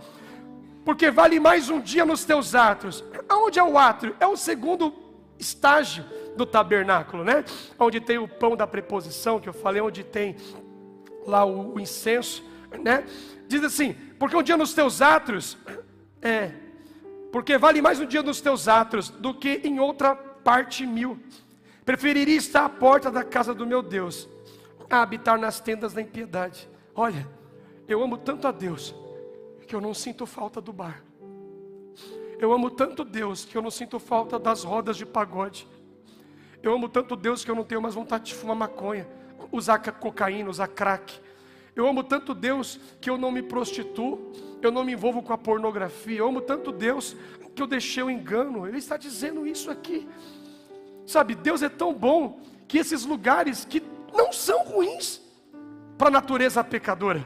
Speaker 1: Porque vale mais um dia nos teus átrios. Aonde é o átrio? É o segundo estágio do tabernáculo, né? Onde tem o pão da preposição, que eu falei, onde tem lá o incenso, né? Diz assim: porque um dia nos teus átrios, porque vale mais um dia nos teus átrios do que em outra parte 1000. Preferiria estar à porta da casa do meu Deus a habitar nas tendas da impiedade. Olha, eu amo tanto a Deus que eu não sinto falta do bar. Eu amo tanto Deus que eu não sinto falta das rodas de pagode. Eu amo tanto Deus que eu não tenho mais vontade de fumar maconha, usar cocaína, usar crack. Eu amo tanto Deus que eu não me prostituo, eu não me envolvo com a pornografia. Eu amo tanto Deus que eu deixei o engano. Ele está dizendo isso aqui. Sabe, Deus é tão bom que esses lugares que não são ruins para a natureza pecadora.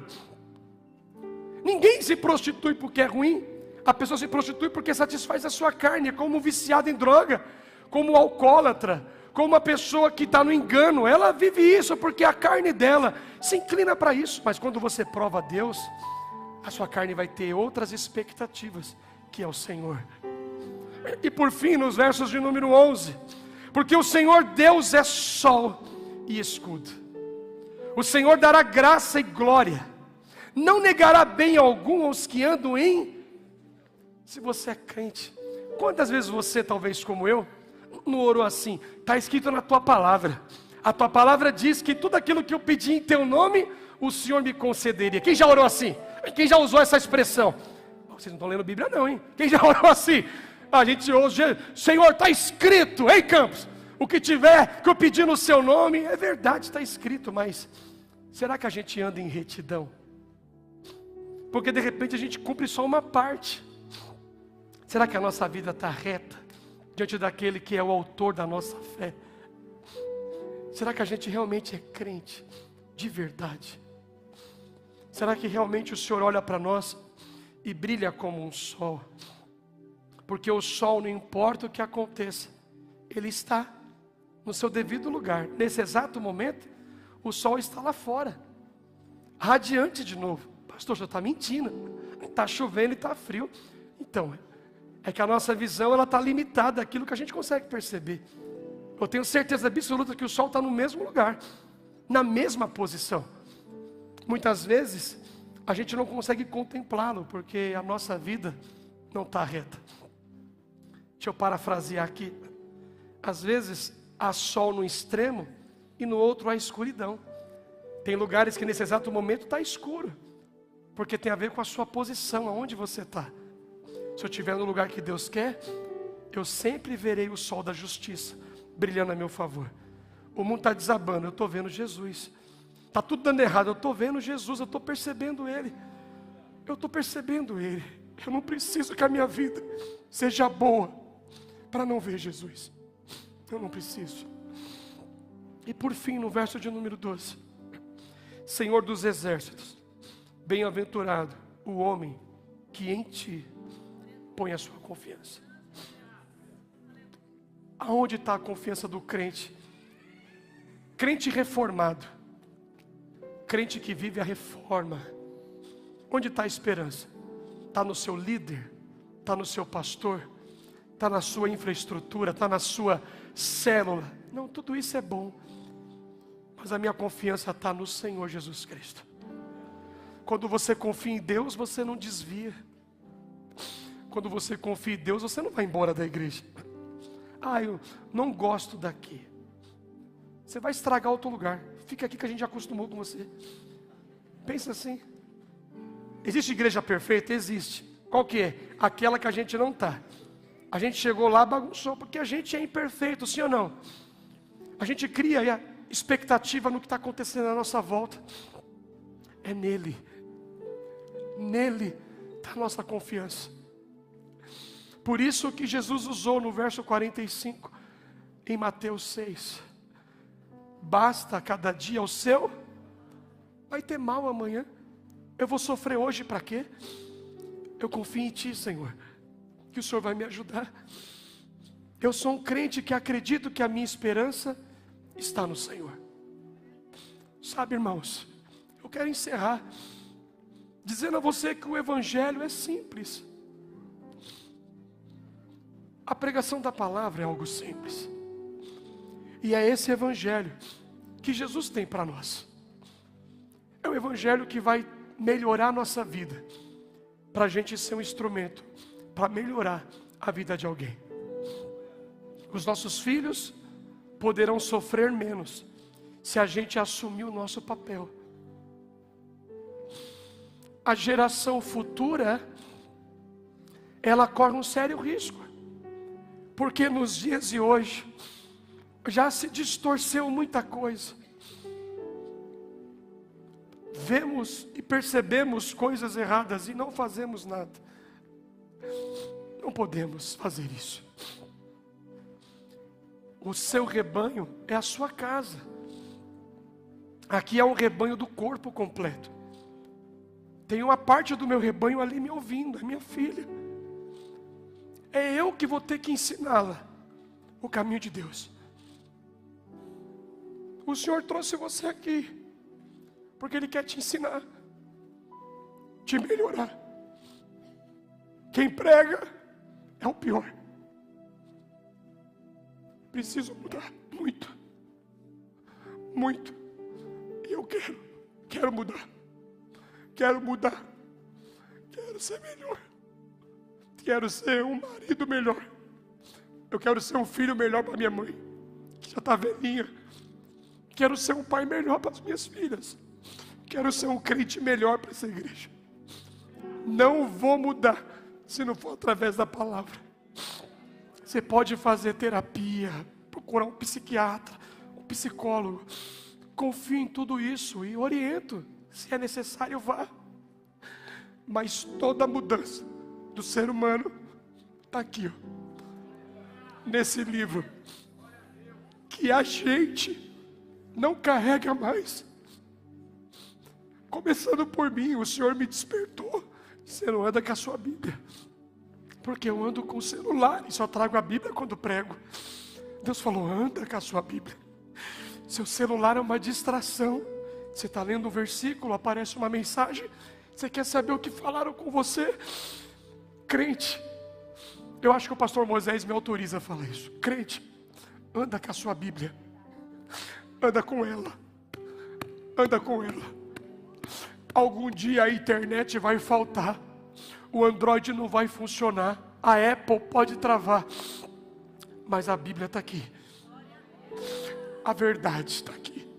Speaker 1: Ninguém se prostitui porque é ruim. A pessoa se prostitui porque satisfaz a sua carne. É como um viciado em droga, como um alcoólatra, como uma pessoa que está no engano. Ela vive isso porque a carne dela se inclina para isso. Mas quando você prova a Deus, a sua carne vai ter outras expectativas, que é o Senhor. E por fim, nos versos de número 11: porque o Senhor Deus é sol e escudo. O Senhor dará graça e glória, não negará bem algum aos que andam em... Se você é crente, quantas vezes você, talvez como eu, não orou assim? Está escrito na tua palavra. A tua palavra diz que tudo aquilo que eu pedi em teu nome, o Senhor me concederia. Quem já orou assim? Quem já usou essa expressão? Vocês não estão lendo Bíblia não, hein? Quem já orou assim? A gente hoje, Senhor, está escrito, hein, Campos? O que tiver que eu pedir no seu nome, é verdade, está escrito, mas será que a gente anda em retidão? Porque de repente a gente cumpre só uma parte. Será que a nossa vida está reta diante daquele que é o autor da nossa fé? Será que a gente realmente é crente de verdade? Será que realmente o Senhor olha para nós e brilha como um sol? Porque o sol, não importa o que aconteça, ele está no seu devido lugar. Nesse exato momento, o sol está lá fora, radiante de novo. Pastor, o senhor está mentindo. Está chovendo e está frio. Então, é que a nossa visão ela está limitada àquilo que a gente consegue perceber. Eu tenho certeza absoluta que o sol está no mesmo lugar, na mesma posição. Muitas vezes, a gente não consegue contemplá-lo, porque a nossa vida não está reta. Deixa eu parafrasear aqui. Às vezes, há sol no extremo e no outro há escuridão. Tem lugares que nesse exato momento está escuro, porque tem a ver com a sua posição, aonde você está. Se eu estiver no lugar que Deus quer, eu sempre verei o sol da justiça brilhando a meu favor. O mundo está desabando, eu estou vendo Jesus. Está tudo dando errado, eu estou vendo Jesus, eu estou percebendo Ele. Eu estou percebendo Ele. Eu não preciso que a minha vida seja boa para não ver Jesus. Eu não preciso. E por fim, no verso de número 12. Senhor dos exércitos, bem-aventurado o homem que em ti põe a sua confiança. Aonde está a confiança do crente? Crente reformado, crente que vive a reforma. Onde está a esperança? Está no seu líder? Está no seu pastor? Está na sua infraestrutura? Está na sua célula? Não, tudo isso é bom, mas a minha confiança está no Senhor Jesus Cristo. Quando você confia em Deus, você não desvia. Quando você confia em Deus, você não vai embora da igreja. Ah, eu não gosto daqui. Você vai estragar outro lugar. Fica aqui que a gente já acostumou com você. Pensa assim. Existe igreja perfeita? Existe. Qual que é? Aquela que a gente não está. A gente chegou lá, bagunçou, porque a gente é imperfeito, sim ou não? A gente cria aí a expectativa no que está acontecendo na nossa volta. É nele. Nele está a nossa confiança. Por isso que Jesus usou no verso 45, em Mateus 6. Basta cada dia o seu. Vai ter mal amanhã. Eu vou sofrer hoje para quê? Eu confio em ti, Senhor, que o Senhor vai me ajudar. Eu sou um crente que acredito que a minha esperança está no Senhor. Sabe, irmãos, eu quero encerrar dizendo a você que o evangelho é simples. A pregação da palavra é algo simples. E é esse evangelho que Jesus tem para nós. É o evangelho que vai melhorar a nossa vida, para a gente ser um instrumento para melhorar a vida de alguém. Os nossos filhos poderão sofrer menos se a gente assumir o nosso papel. A geração futura, ela corre um sério risco, porque nos dias de hoje já se distorceu muita coisa. Vemos e percebemos coisas erradas e não fazemos nada. Não podemos fazer isso. O seu rebanho é a sua casa. Aqui é um rebanho do corpo completo. Tem uma parte do meu rebanho ali me ouvindo, é minha filha. É eu que vou ter que ensiná-la o caminho de Deus. O Senhor trouxe você aqui porque Ele quer te ensinar, te melhorar. Quem prega é o pior. Preciso mudar muito, muito. E eu quero mudar. Quero mudar. Quero ser melhor. Quero ser um marido melhor. Eu quero ser um filho melhor para minha mãe, que já está velhinha. Quero ser um pai melhor para as minhas filhas. Quero ser um crente melhor para essa igreja. Não vou mudar se não for através da palavra. Você pode fazer terapia, procurar um psiquiatra, um psicólogo. Confio em tudo isso e oriento. Se é necessário, vá. Mas toda mudança do ser humano está aqui, ó, nesse livro. Que a gente não carrega mais. Começando por mim, o Senhor me despertou. Você não anda com a sua Bíblia, porque eu ando com o celular e só trago a Bíblia quando prego. Deus falou, anda com a sua Bíblia. Seu celular é uma distração. Você está lendo um versículo, aparece uma mensagem, você quer saber o que falaram com você? Crente, eu acho que o pastor Moisés me autoriza a falar isso. Crente, anda com a sua Bíblia. Anda com ela. Anda com ela. Algum dia a internet vai faltar. O Android não vai funcionar. A Apple pode travar. Mas a Bíblia está aqui. A verdade está aqui.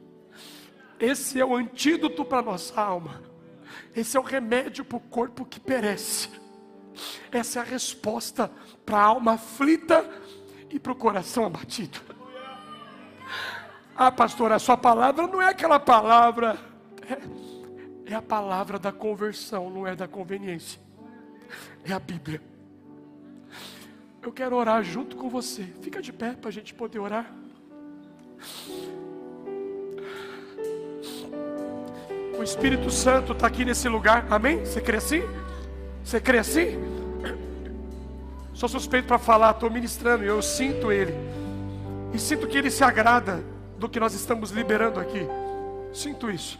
Speaker 1: Esse é o antídoto para a nossa alma. Esse é o remédio para o corpo que perece. Essa é a resposta para a alma aflita e para o coração abatido. Ah, pastor, a sua palavra não é aquela palavra. É a palavra da conversão, não é da conveniência. É a Bíblia. Eu quero orar junto com você. Fica de pé para a gente poder orar. O Espírito Santo está aqui nesse lugar. Amém? Você crê assim? Você crê assim? Sou suspeito para falar, estou ministrando e eu sinto Ele. E sinto que Ele se agrada do que nós estamos liberando aqui. Sinto isso.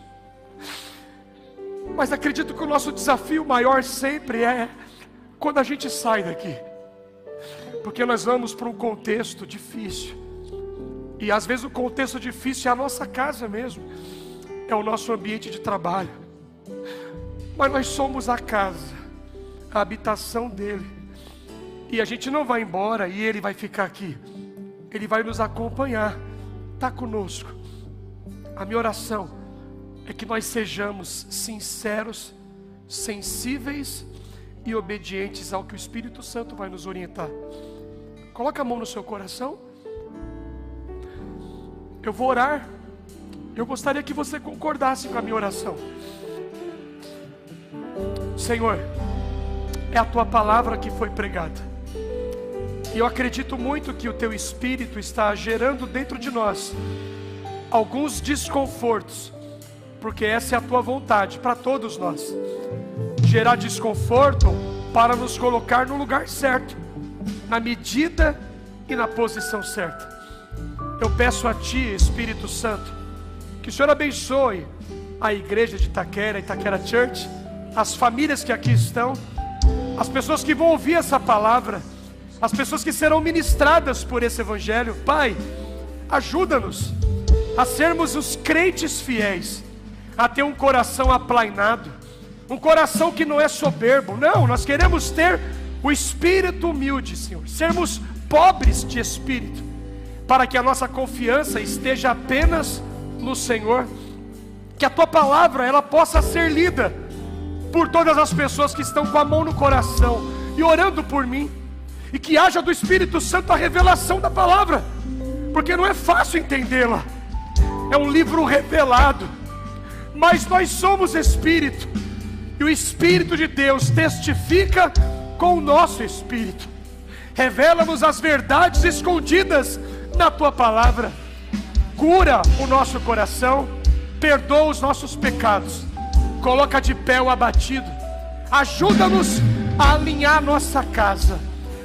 Speaker 1: Mas acredito que o nosso desafio maior sempre é quando a gente sai daqui. Porque nós vamos para um contexto difícil. E às vezes o contexto difícil é a nossa casa mesmo. É o nosso ambiente de trabalho. Mas nós somos a casa, a habitação dele. E a gente não vai embora e ele vai ficar aqui. Ele vai nos acompanhar. Está conosco. A minha oração é que nós sejamos sinceros, sensíveis e obedientes ao que o Espírito Santo vai nos orientar. Coloca a mão no seu coração. Eu vou orar. Eu gostaria que você concordasse com a minha oração. Senhor, é a tua palavra que foi pregada. E eu acredito muito que o teu Espírito está gerando dentro de nós alguns desconfortos, porque essa é a tua vontade para todos nós. Gerar desconforto para nos colocar no lugar certo, na medida e na posição certa. Eu peço a ti, Espírito Santo, que o Senhor abençoe a igreja de Itaquera, Itaquera Church, as famílias que aqui estão, as pessoas que vão ouvir essa palavra, as pessoas que serão ministradas por esse evangelho. Pai, ajuda-nos a sermos os crentes fiéis, a ter um coração aplainado, um coração que não é soberbo. Não, nós queremos ter o espírito humilde, Senhor, sermos pobres de espírito, para que a nossa confiança esteja apenas no Senhor. Que a tua palavra ela possa ser lida por todas as pessoas que estão com a mão no coração e orando por mim, e que haja do Espírito Santo a revelação da palavra, porque não é fácil entendê-la. É um livro revelado, mas nós somos Espírito, e o Espírito de Deus testifica com o nosso Espírito. Revela-nos as verdades escondidas na tua palavra. Cura o nosso coração, perdoa os nossos pecados, coloca de pé o abatido, ajuda-nos a alinhar nossa casa,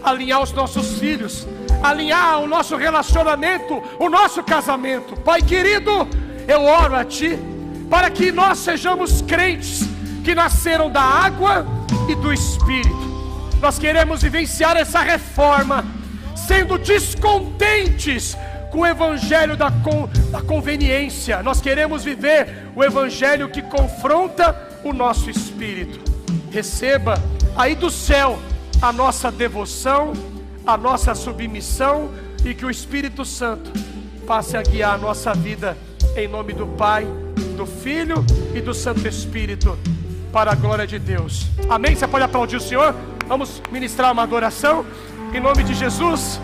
Speaker 1: alinhar os nossos filhos, alinhar o nosso relacionamento, o nosso casamento. Pai querido, eu oro a ti para que nós sejamos crentes que nasceram da água e do Espírito. Nós queremos vivenciar essa reforma, sendo descontentes com o evangelho da conveniência. Nós queremos viver o evangelho que confronta o nosso espírito. Receba aí do céu a nossa devoção, a nossa submissão, e que o Espírito Santo passe a guiar a nossa vida, em nome do Pai, do Filho e do Santo Espírito, para a glória de Deus. Amém? Você pode aplaudir o Senhor? Vamos ministrar uma adoração em nome de Jesus.